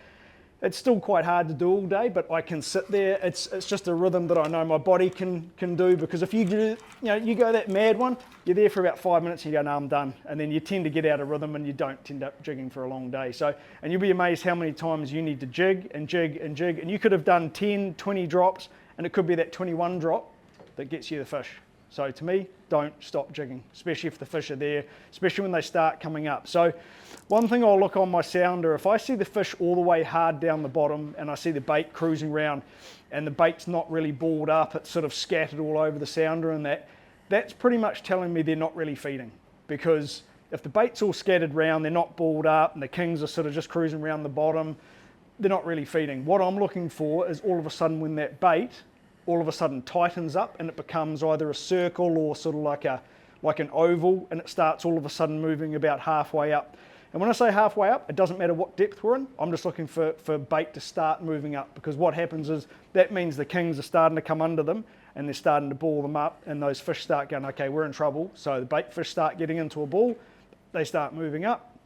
it's still quite hard to do all day, but I can sit there. It's just a rhythm that I know my body can do, because if you do, you go that mad one, you're there for about 5 minutes and you go, no, I'm done. And then you tend to get out of rhythm and you don't end up jigging for a long day. So, and you'll be amazed how many times you need to jig and jig and jig. And you could have done 10, 20 drops, and it could be that 21 drop that gets you the fish. So to me, don't stop jigging, especially if the fish are there, especially when they start coming up. So one thing I'll look on my sounder, if I see the fish all the way hard down the bottom and I see the bait cruising around and the bait's not really balled up, it's sort of scattered all over the sounder and that's pretty much telling me they're not really feeding. Because if the bait's all scattered around, they're not balled up and the kings are sort of just cruising around the bottom, they're not really feeding. What I'm looking for is all of a sudden when that bait all of a sudden tightens up and it becomes either a circle or sort of like an oval, and it starts all of a sudden moving about halfway up. And when I say halfway up, it doesn't matter what depth we're in. I'm just looking for bait to start moving up, because what happens is that means the kings are starting to come under them and they're starting to ball them up, and those fish start going, okay, we're in trouble. So the bait fish start getting into a ball, they start moving up,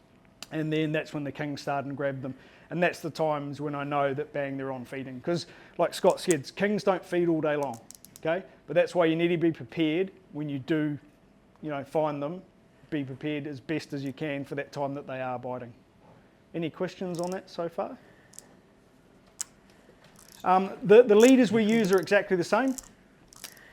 and then that's when the kings start and grab them. And that's the times when I know that, bang, they're on feeding. Because like Scott said, kings don't feed all day long, okay? But that's why you need to be prepared when you do, find them. Be prepared as best as you can for that time that they are biting. Any questions on that so far? The leaders we use are exactly the same.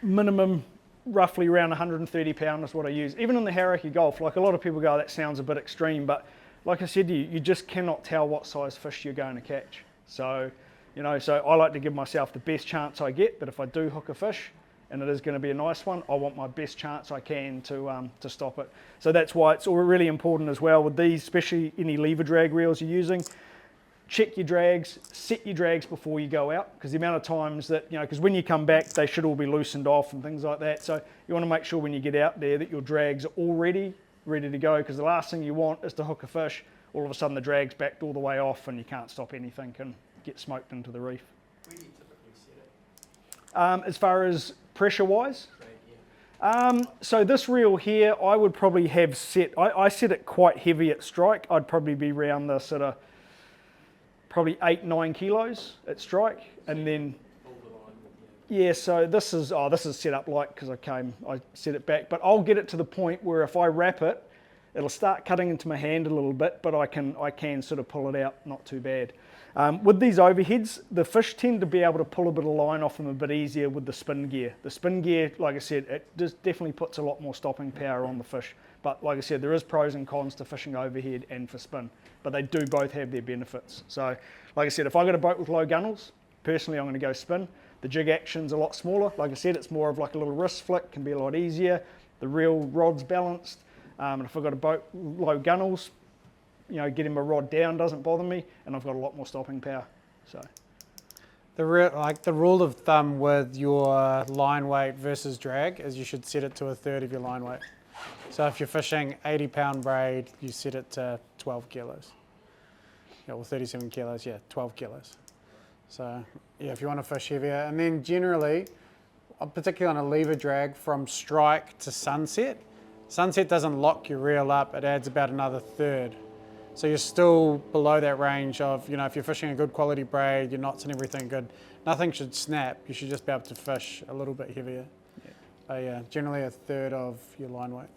Minimum roughly around 130 pound is what I use. Even in the Hauraki Gulf, like a lot of people go, that sounds a bit extreme, but like I said to you, you just cannot tell what size fish you're going to catch. So, so I like to give myself the best chance I get, but if I do hook a fish, and it is going to be a nice one, I want my best chance I can to stop it. So that's why it's really important as well with these, especially any lever drag reels you're using. Check your drags, set your drags before you go out, because the amount of times that, because when you come back, they should all be loosened off and things like that. So you want to make sure when you get out there that your drags are all ready to go, because the last thing you want is to hook a fish, all of a sudden the drag's backed all the way off and you can't stop anything and get smoked into the reef. Where do you typically set it? As far as pressure-wise, Right, yeah. so this reel here, I would probably have set, I set it quite heavy at strike. I'd probably be around the sort of probably 8-9 kilos at strike, and then Hold the line with, yeah. So this is set up light because I set it back, but I'll get it to the point where if I wrap it, it'll start cutting into my hand a little bit, but I can sort of pull it out, not too bad. With these overheads, the fish tend to be able to pull a bit of line off them a bit easier with the spin gear. The spin gear, like I said, it just definitely puts a lot more stopping power on the fish. But like I said, there is pros and cons to fishing overhead and for spin, but they do both have their benefits. So like I said, if I got a boat with low gunnels, personally I'm going to go spin. The jig action's a lot smaller. Like I said, it's more of like a little wrist flick, can be a lot easier. The reel rod's balanced. And if I've got a boat with low gunnels, getting my rod down doesn't bother me, and I've got a lot more stopping power. So The rule of thumb with your line weight versus drag is you should set it to 1/3 of your line weight. So if you're fishing 80-pound braid, you set it to 12 kilos. Yeah, or 37 kilos, 12 kilos. So yeah, if you want to fish heavier, and then generally, particularly on a lever drag from strike to sunset, sunset doesn't lock your reel up, it adds about another 1/3. So you're still below that range of, if you're fishing a good quality braid, your knots and everything good, nothing should snap. You should just be able to fish a little bit heavier. Yeah. But yeah, generally 1/3 of your line weight.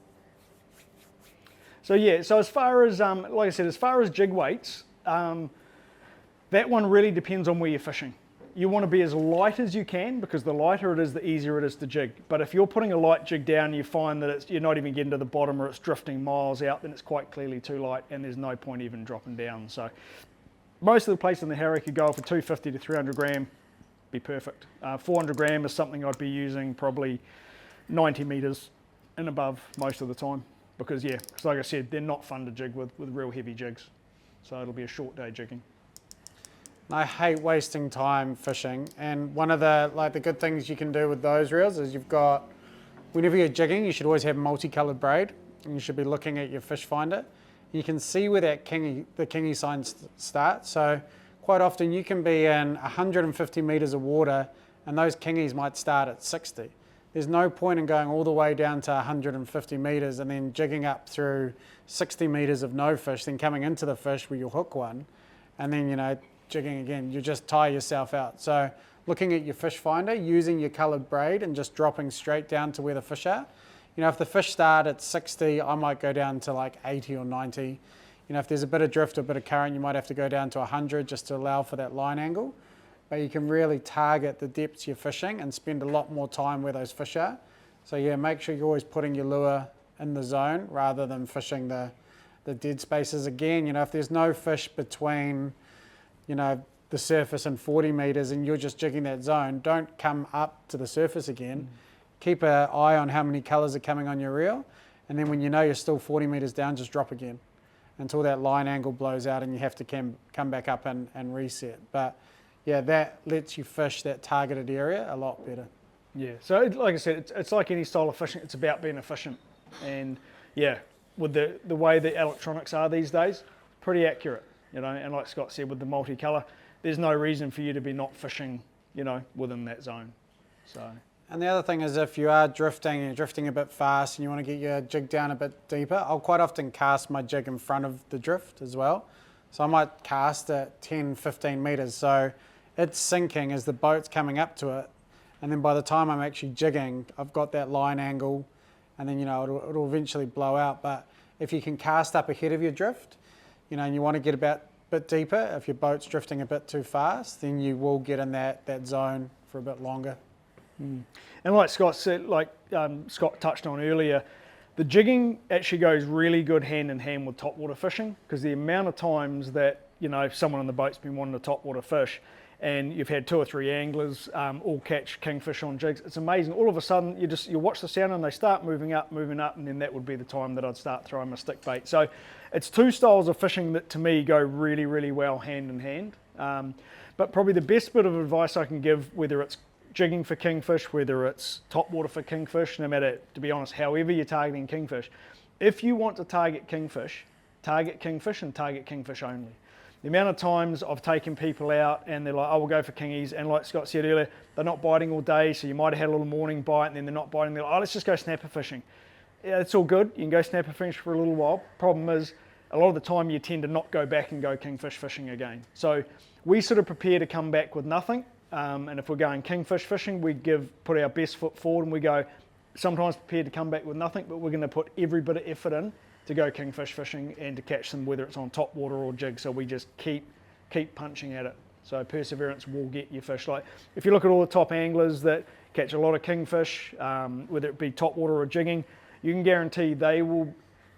So yeah, so as far as, like I said, as far as jig weights, that one really depends on where you're fishing. You want to be as light as you can, because the lighter it is, the easier it is to jig. But if you're putting a light jig down and you find that you're not even getting to the bottom, or it's drifting miles out, then it's quite clearly too light and there's no point even dropping down. So most of the places in the Harry could go for 250 to 300 gram, be perfect. 400 gram is something I'd be using probably 90 meters and above most of the time, because like I said, they're not fun to jig with real heavy jigs. So it'll be a short day jigging. I hate wasting time fishing, and one of the good things you can do with those reels is whenever you're jigging, you should always have multicolored braid, and you should be looking at your fish finder. You can see where the kingy signs start. So quite often you can be in 150 meters of water, and those kingies might start at 60. There's no point in going all the way down to 150 meters and then jigging up through 60 meters of no fish, then coming into the fish where you'll hook one, and then jigging again, you just tire yourself out. So looking at your fish finder, using your coloured braid and just dropping straight down to where the fish are. If the fish start at 60, I might go down to like 80 or 90. If there's a bit of drift or a bit of current, you might have to go down to 100 just to allow for that line angle. But you can really target the depths you're fishing and spend a lot more time where those fish are. So yeah, make sure you're always putting your lure in the zone rather than fishing the dead spaces. Again, if there's no fish between the surface and 40 meters and you're just jigging that zone, don't come up to the surface again. Keep an eye on how many colors are coming on your reel, and then when you're still 40 meters down, just drop again until that line angle blows out and you have to come back up and reset. But yeah, that lets you fish that targeted area a lot better. Yeah, so like I said, it's like any style of fishing, it's about being efficient. And yeah, with the way the electronics are these days, pretty accurate. And like Scott said, with the multicolour, there's no reason for you to be not fishing, within that zone. So. And the other thing is, if you are drifting and you're drifting a bit fast and you want to get your jig down a bit deeper, I'll quite often cast my jig in front of the drift as well. So I might cast at 10, 15 meters. So it's sinking as the boat's coming up to it. And then by the time I'm actually jigging, I've got that line angle, and then, it'll eventually blow out. But if you can cast up ahead of your drift, and you want to get a bit deeper, if your boat's drifting a bit too fast, then you will get in that zone for a bit longer. And like Scott said, Scott touched on earlier, the jigging actually goes really good hand in hand with topwater fishing, because the amount of times that, someone on the boat's been wanting to topwater fish, and you've had 2 or 3 anglers all catch kingfish on jigs. It's amazing. All of a sudden, you watch the sound and they start moving up, and then that would be the time that I'd start throwing my stick bait. So it's 2 styles of fishing that to me go really, really well hand in hand. But probably the best bit of advice I can give, whether it's jigging for kingfish, whether it's topwater for kingfish, no matter, to be honest, however you're targeting kingfish, if you want to target kingfish and target kingfish only. The amount of times I've taken people out and they're like, oh, we'll go for kingies, and like Scott said earlier, they're not biting all day, so you might have had a little morning bite and then they're not biting, they're like, oh, let's just go snapper fishing. Yeah, it's all good, you can go snapper fish for a little while. Problem is, a lot of the time you tend to not go back and go kingfish fishing again. So we sort of prepare to come back with nothing, and if we're going kingfish fishing, we put our best foot forward and we go, sometimes prepared to come back with nothing, but we're going to put every bit of effort in to go kingfish fishing and to catch them, whether it's on top water or jig. So we just keep punching at it. So perseverance will get you fish. Like if you look at all the top anglers that catch a lot of kingfish, whether it be top water or jigging, you can guarantee they will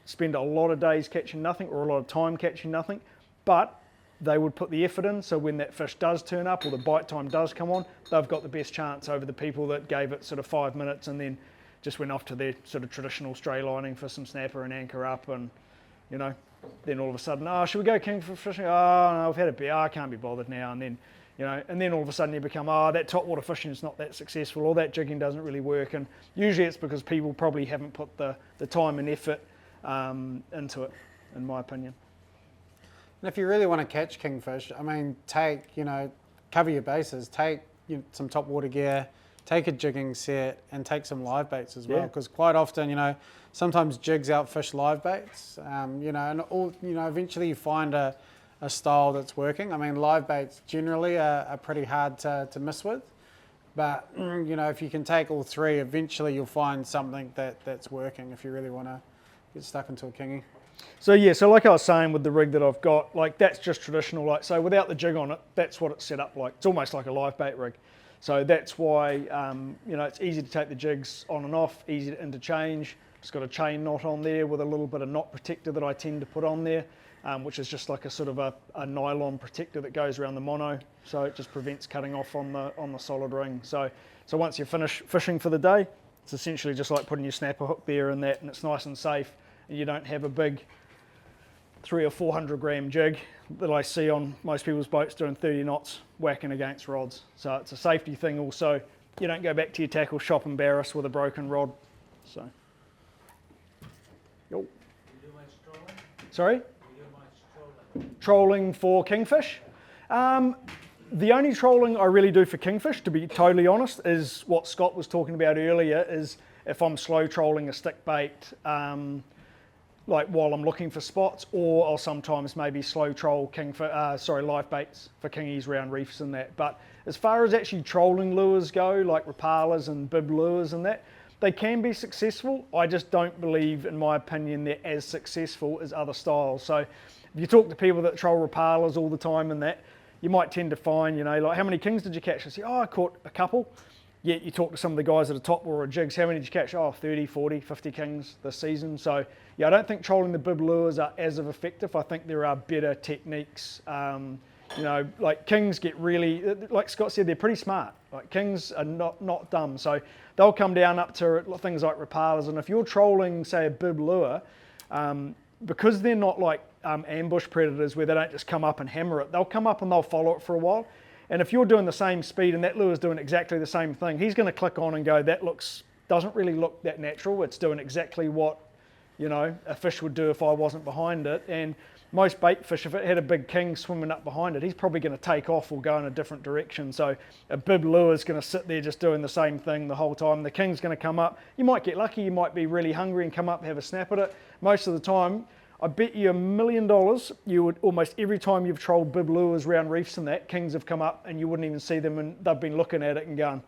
spend a lot of days catching nothing or a lot of time catching nothing, but they would put the effort in, so when that fish does turn up or the bite time does come on, they've got the best chance over the people that gave it sort of 5 minutes and then just went off to their sort of traditional stray lining for some snapper and anchor up, and then all of a sudden, oh, should we go kingfish fishing? Oh, no, I've had a beer, I can't be bothered now, and then and then all of a sudden you become, oh, that top water fishing is not that successful, or that jigging doesn't really work, and usually it's because people probably haven't put the time and effort into it, in my opinion. And if you really want to catch kingfish, I mean, cover your bases, take some top water gear, take a jigging set, and take some live baits as well, because quite often, sometimes jigs outfish live baits, and eventually you find a style that's working. I mean, live baits generally are pretty hard to miss with, but if you can take all 3, eventually you'll find something that's working if you really want to get stuck into a kingy. So yeah, so like I was saying with the rig that I've got, like that's just traditional, like so without the jig on it, that's what it's set up like. It's almost like a live bait rig. So that's why, it's easy to take the jigs on and off, easy to interchange. It's got a chain knot on there with a little bit of knot protector that I tend to put on there, which is just like a sort of a nylon protector that goes around the mono. So it just prevents cutting off on the solid ring. So once you're finished fishing for the day, it's essentially just like putting your snapper hook there and that, and it's nice and safe. And you don't have a big 300 or 400 gram jig that I see on most people's boats doing 30 knots whacking against rods. So it's a safety thing also. You don't go back to your tackle shop embarrassed with a broken rod. So, yo. You do much trolling? Sorry? You do much trolling? Trolling for kingfish. The only trolling I really do for kingfish, to be totally honest, is what Scott was talking about earlier, is if I'm slow trolling a stick bait, like while I'm looking for spots, or I'll sometimes maybe slow troll live baits for kingies around reefs and that. But as far as actually trolling lures go, like rapalas and bib lures and that, they can be successful. I just don't believe, in my opinion, they're as successful as other styles. So if you talk to people that troll rapalas all the time and that, you might tend to find, like how many kings did you catch? I say, oh, I caught a couple. Yet you talk to some of the guys that are top or jigs, how many did you catch? Oh, 30, 40, 50 kings this season. So yeah, I don't think trolling the bib lures are as effective. I think there are better techniques. Like kings get really, like Scott said, they're pretty smart. Like kings are not dumb. So they'll come down up to things like rapalas. And if you're trolling, say, a bib lure, because they're not like ambush predators where they don't just come up and hammer it, they'll come up and they'll follow it for a while. And if you're doing the same speed and that lure's doing exactly the same thing, he's going to click on and go, that doesn't really look that natural. It's doing exactly what, a fish would do if I wasn't behind it. And most bait fish, if it had a big king swimming up behind it, he's probably going to take off or go in a different direction. So a bib lure is going to sit there just doing the same thing the whole time. The king's going to come up. You might get lucky. You might be really hungry and come up and have a snap at it. Most of the time, I bet you $1 million, you would almost every time you've trolled bib lures around reefs and that, kings have come up and you wouldn't even see them and they've been looking at it and going,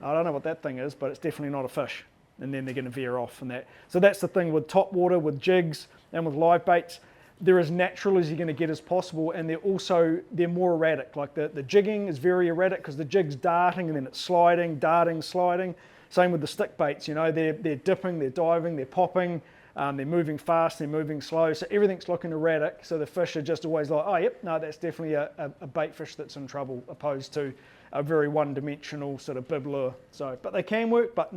I don't know what that thing is, but it's definitely not a fish. And then they're going to veer off and that. So that's the thing with top water, with jigs and with live baits. They're as natural as you're going to get as possible, and they're more erratic. Like the jigging is very erratic because the jig's darting and then it's sliding, darting, sliding. Same with the stick baits, they're dipping, they're diving, they're popping. They're moving fast, they're moving slow, so everything's looking erratic. So the fish are just always like, oh, yep, no, that's definitely a bait fish that's in trouble, opposed to a very one-dimensional sort of bib lure. So, but they can work, but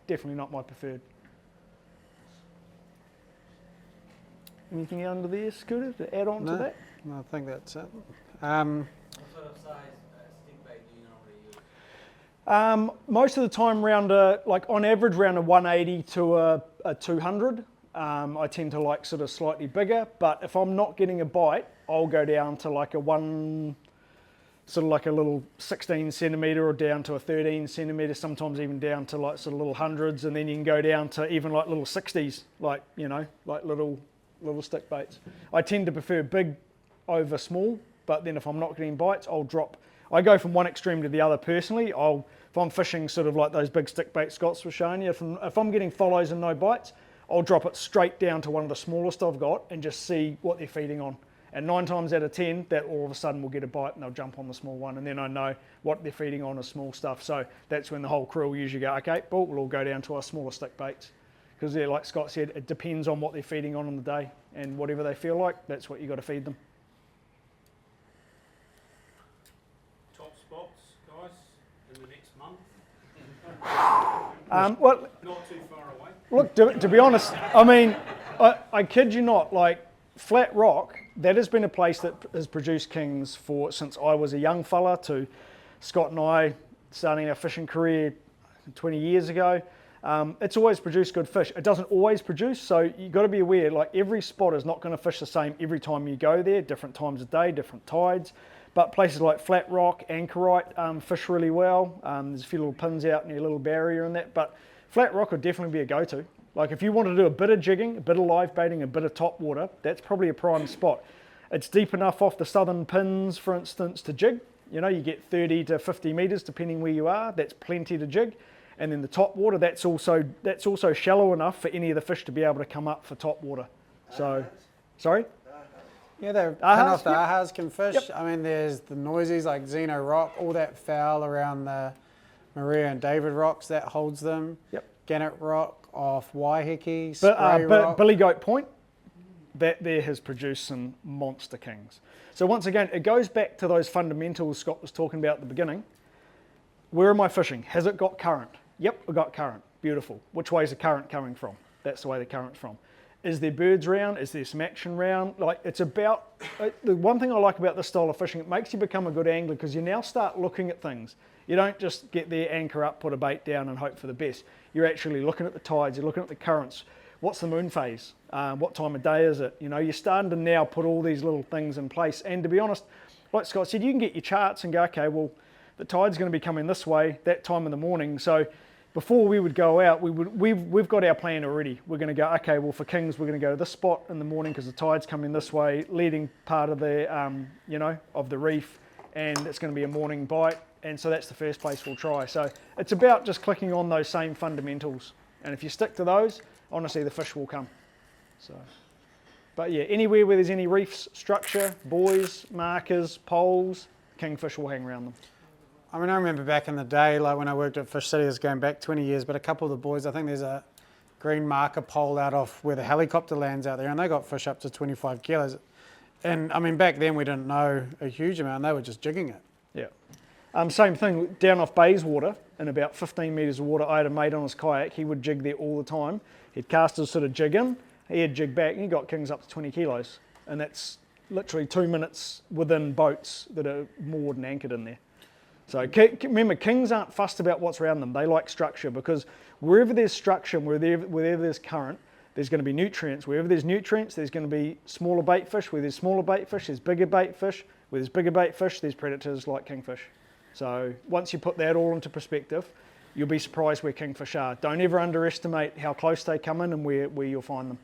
definitely not my preferred. Anything under there, Scooter, to add on to that? No, I think that's it. What sort of size stick bait do you normally use? Most of the time on average around a 180 to a 200. I tend to like sort of slightly bigger, but if I'm not getting a bite, I'll go down to like a little 16 centimetre or down to a 13 centimetre, sometimes even down to like sort of little hundreds, and then you can go down to even like little 60s, like little stick baits. I tend to prefer big over small, but then if I'm not getting bites, I'll drop. I go from one extreme to the other personally. If I'm fishing sort of like those big stick bait Scots were showing you, if I'm getting follows and no bites, I'll drop it straight down to one of the smallest I've got and just see what they're feeding on. And 9 times out of 10, that all of a sudden will get a bite and they'll jump on the small one, and then I know what they're feeding on is small stuff. So that's when the whole crew will usually go, okay, well, we'll all go down to our smaller stick baits. Because like Scott said, it depends on what they're feeding on the day, and whatever they feel like, that's what you got to feed them. Top spots, guys, in the next month? Well, Not too far away. look, to be honest, I mean, I kid you not, like Flat Rock, that has been a place that has produced kings since I was a young fella, to Scott and I starting our fishing career 20 years ago. It's always produced good fish. It doesn't always produce, so you've got to be aware, like every spot is not going to fish the same every time you go there, different times of day, different tides. But places like Flat Rock, Anchorite fish really well. There's a few little pins out near a little barrier and that, but Flat Rock would definitely be a go-to. Like if you want to do a bit of jigging, a bit of live baiting, a bit of top water, that's probably a prime spot. It's deep enough off the southern pins, for instance, to jig. You know, you get 30 to 50 metres depending where you are. That's plenty to jig. And then the top water, that's also shallow enough for any of the fish to be able to come up for top water. So, sorry? Yeah, they're Ahas, off the yep. ahas can fish. Yep. I mean, there's the noisies like Zeno Rock, all that foul around the Maria and David rocks, that holds them. Yep. Gannett Rock off Waiheke, Spray Rock. Billy Goat Point, that there has produced some monster kings. So once again, it goes back to those fundamentals Scott was talking about at the beginning. Where am I fishing? Has it got current? Yep, I've got current. Beautiful. Which way is the current coming from? That's the way the current's from. Is there birds around? Is there some action around? Like, it's about, the one thing I like about this style of fishing, it makes you become a good angler because you now start looking at things. You don't just get there, anchor up, put a bait down and hope for the best. You're actually looking at the tides, you're looking at the currents. What's the moon phase? What time of day is it? You know, you're starting to now put all these little things in place. And to be honest, like Scott said, you can get your charts and go, okay, well, the tide's going to be coming this way, that time of the morning. So before we would go out, we've got our plan already. We're going to go, okay, well for kings, we're going to go to this spot in the morning because the tide's coming this way, leading part of the, of the reef, and it's going to be a morning bite. And so that's the first place we'll try. So it's about just clicking on those same fundamentals. And if you stick to those, honestly, the fish will come. So, but yeah, anywhere where there's any reefs, structure, buoys, markers, poles, kingfish will hang around them. I mean, I remember back in the day, like when I worked at Fish City, it was going back 20 years, but a couple of the boys, I think there's a green marker pole out off where the helicopter lands out there, and they got fish up to 25 kilos. And I mean, back then we didn't know a huge amount, they were just jigging it. Yeah. Same thing, down off Bayswater, in about 15 metres of water, I had a mate on his kayak, he would jig there all the time. He'd cast his sort of jig in, he'd jig back, and he got kings up to 20 kilos. And that's literally 2 minutes within boats that are moored and anchored in there. So remember, kings aren't fussed about what's around them. They like structure, because wherever there's structure, wherever there's current, there's going to be nutrients. Wherever there's nutrients, there's going to be smaller bait fish. Where there's smaller bait fish, there's bigger bait fish. Where there's bigger bait fish, there's predators like kingfish. So once you put that all into perspective, you'll be surprised where kingfish are. Don't ever underestimate how close they come in and where you'll find them.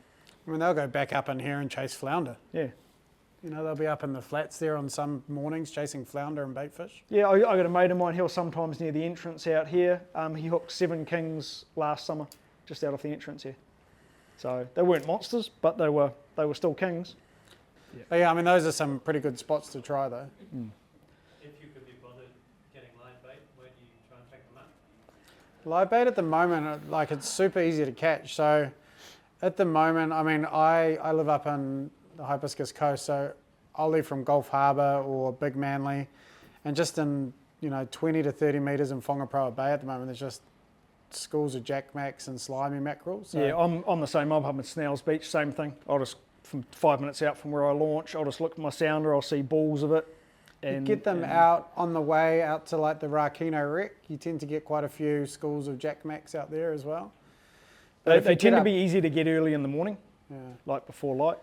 I mean, they'll go back up in here and chase flounder. Yeah. You know, they'll be up in the flats there on some mornings chasing flounder and baitfish. Yeah, I got a mate of mine, he'll sometimes near the entrance out here. He hooked 7 kings last summer, just out off the entrance here. So they weren't monsters, but they were still kings. Yeah. But yeah, I mean, those are some pretty good spots to try though. Mm. If you could be bothered getting live bait, where do you try and pick them up? Live bait at the moment, like it's super easy to catch. So At the moment, I mean, I live up in the Hibiscus Coast, so I'll leave from Gulf Harbour or Big Manly, and just in 20 to 30 metres in Whangaproa Bay at the moment, there's just schools of jackmacks and slimy mackerel. So Yeah, I'm the same. I'm up at Snells Beach, same thing. I'll just, from 5 minutes out from where I launch, I'll just look at my sounder, I'll see balls of it. you get them out on the way out to like the Rakino Wreck. You tend to get quite a few schools of jackmacks out there as well. But They tend to be easy to get early in the morning, Yeah. like before light.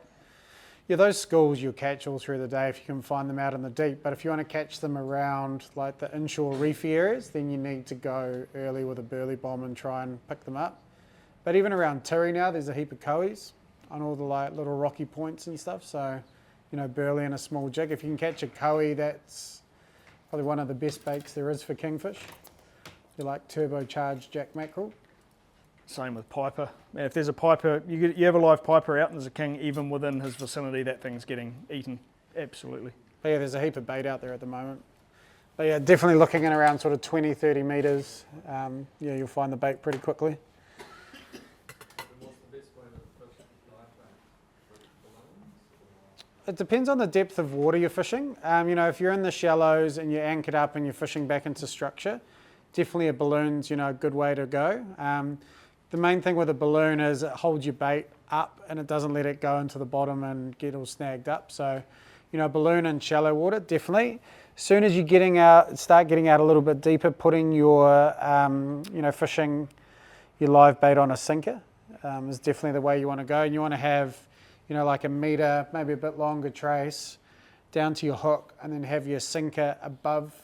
Yeah, those schools you'll catch all through the day if you can find them out in the deep. But if you want to catch them around like the inshore reefy areas, then you need to go early with a burley bomb and try and pick them up. But even around Tiri now, there's a heap of kois on all the like little rocky points and stuff. So, burley and a small jig. If you can catch a koi, that's probably one of the best baits there is for kingfish. You like turbocharged jack mackerel. Same with piper. Man, if there's a piper, you have a live piper out and there's a king, even within his vicinity, that thing's getting eaten. Absolutely. But yeah, there's a heap of bait out there at the moment. But yeah, definitely looking in around sort of 20, 30 metres. Yeah, you'll find the bait pretty quickly. What's the best way to fish live bait? With balloons? It depends on the depth of water you're fishing. If you're in the shallows and you're anchored up and you're fishing back into structure, definitely a balloon's, a good way to go. The main thing with a balloon is it holds your bait up and it doesn't let it go into the bottom and get all snagged up. So, a balloon in shallow water, definitely. As soon as you're start getting out a little bit deeper, putting your, fishing your live bait on a sinker is definitely the way you want to go. And you want to have, like a metre, maybe a bit longer trace down to your hook, and then have your sinker above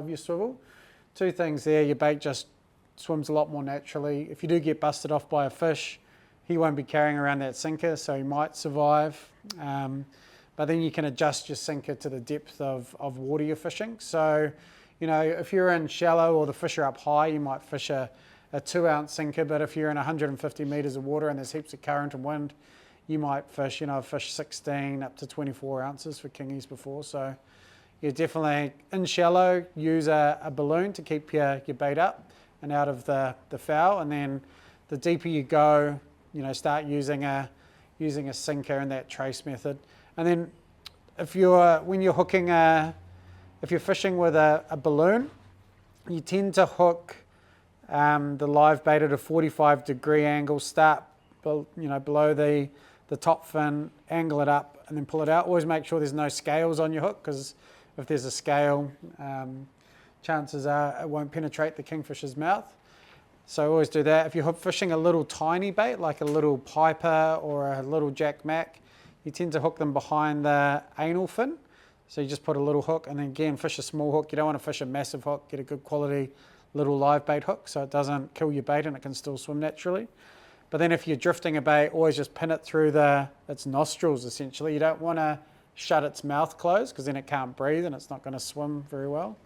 your swivel. Two things there, your bait just swims a lot more naturally. If you do get busted off by a fish, he won't be carrying around that sinker, so he might survive. But then you can adjust your sinker to the depth of water you're fishing. So, if you're in shallow or the fish are up high, you might fish a 2-ounce sinker, but if you're in 150 metres of water and there's heaps of current and wind, you might fish, fish 16 up to 24 ounces for kingies before. So you definitely, in shallow, use a balloon to keep your bait up and out of the foul, and then the deeper you go, start using a sinker in that trace method. And then when you're hooking if you're fishing with a balloon, you tend to hook the live bait at a 45-degree angle, start below the top fin, angle it up, and then pull it out. Always make sure there's no scales on your hook, because if there's a scale, chances are it won't penetrate the kingfisher's mouth. So always do that. If you're fishing a little tiny bait, like a little piper or a little jack mac, you tend to hook them behind the anal fin. So you just put a little hook, and then again, fish a small hook. You don't want to fish a massive hook. Get a good quality little live bait hook so it doesn't kill your bait and it can still swim naturally. But then if you're drifting a bait, always just pin it through its nostrils, essentially. You don't want to shut its mouth closed, because then it can't breathe and it's not going to swim very well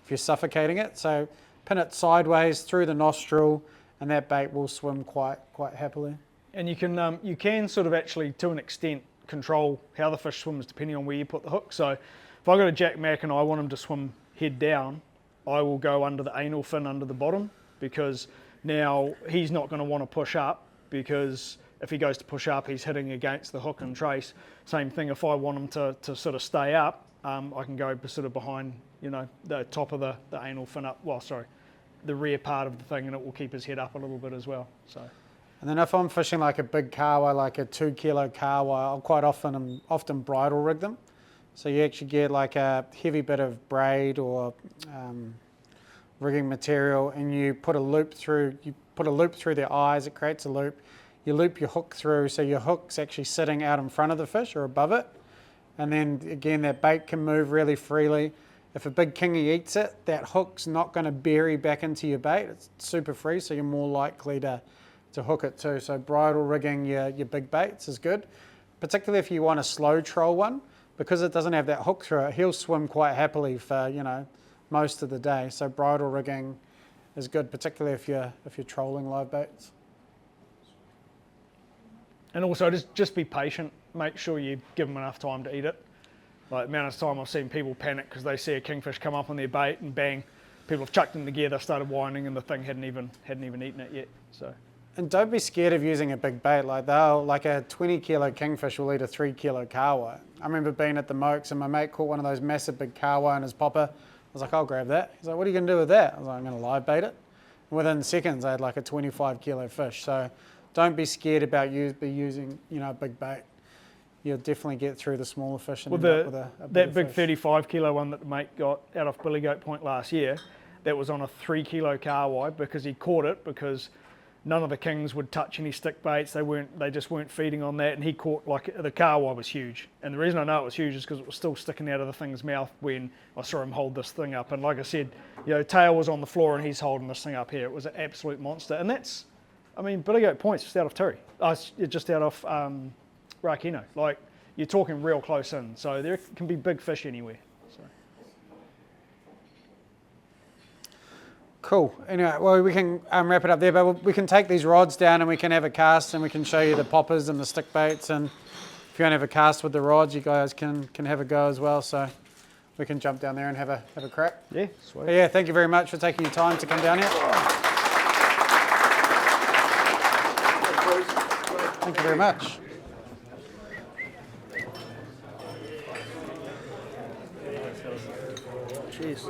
if you're suffocating it. So pin it sideways through the nostril, and that bait will swim quite happily. And you can sort of actually, to an extent, control how the fish swims depending on where you put the hook. So if I've got a jack mac and I want him to swim head down, I will go under the anal fin under the bottom, because now he's not going to want to push up, because if he goes to push up, he's hitting against the hook and trace. Same thing, if I want him to sort of stay up, I can go sort of behind, the top of the anal fin up, the rear part of the thing, and it will keep his head up a little bit as well. So. And then if I'm fishing like a big carwai, like a 2-kilo carwai, I'll quite often bridle rig them. So you actually get like a heavy bit of braid or rigging material, and you put a loop through their eyes. It creates a loop. You loop your hook through, so your hook's actually sitting out in front of the fish or above it. And then again, that bait can move really freely. If a big kingy eats it, that hook's not going to bury back into your bait. It's super free, so you're more likely to hook it too. So bridle rigging your big baits is good, particularly if you want a slow troll one, because it doesn't have that hook through it. He'll swim quite happily for most of the day. So bridle rigging is good, particularly if you're trolling live baits. And also just be patient. Make sure you give them enough time to eat it. Like the amount of time I've seen people panic because they see a kingfish come up on their bait and bang, people have chucked them together, started winding, and the thing hadn't even eaten it yet. So. And don't be scared of using a big bait. Like a 20 kilo kingfish will eat a 3 kilo kawa. I remember being at the Mokes and my mate caught one of those massive big kawa in his popper. I was like, I'll grab that. He's like, what are you going to do with that? I was like, I'm going to live bait it. And within seconds, I had like a 25 kilo fish. So don't be scared about using, a big bait. You'll definitely get through the smaller fish and end up with a that big fish. 35 kilo one that the mate got out of Billy Goat Point last year, that was on a 3 kilo kahawai because he caught it because none of the kings would touch any stick baits. They just weren't feeding on that, and he caught, like, the kahawai was huge. And the reason I know it was huge is because it was still sticking out of the thing's mouth when I saw him hold this thing up. And like I said, tail was on the floor and he's holding this thing up here. It was an absolute monster. And that's, Billy Goat Point's just out of Tiri. Just out of Rakino. Like, you're talking real close in. So there can be big fish anywhere. So. Cool. Anyway, well, we can wrap it up there, but we can take these rods down and we can have a cast and we can show you the poppers and the stick baits. And if you want to have a cast with the rods, you guys can have a go as well. So we can jump down there and have a crack. Yeah, sweet. But yeah, thank you very much for taking your time to come down here. Thank you very much. Cheers.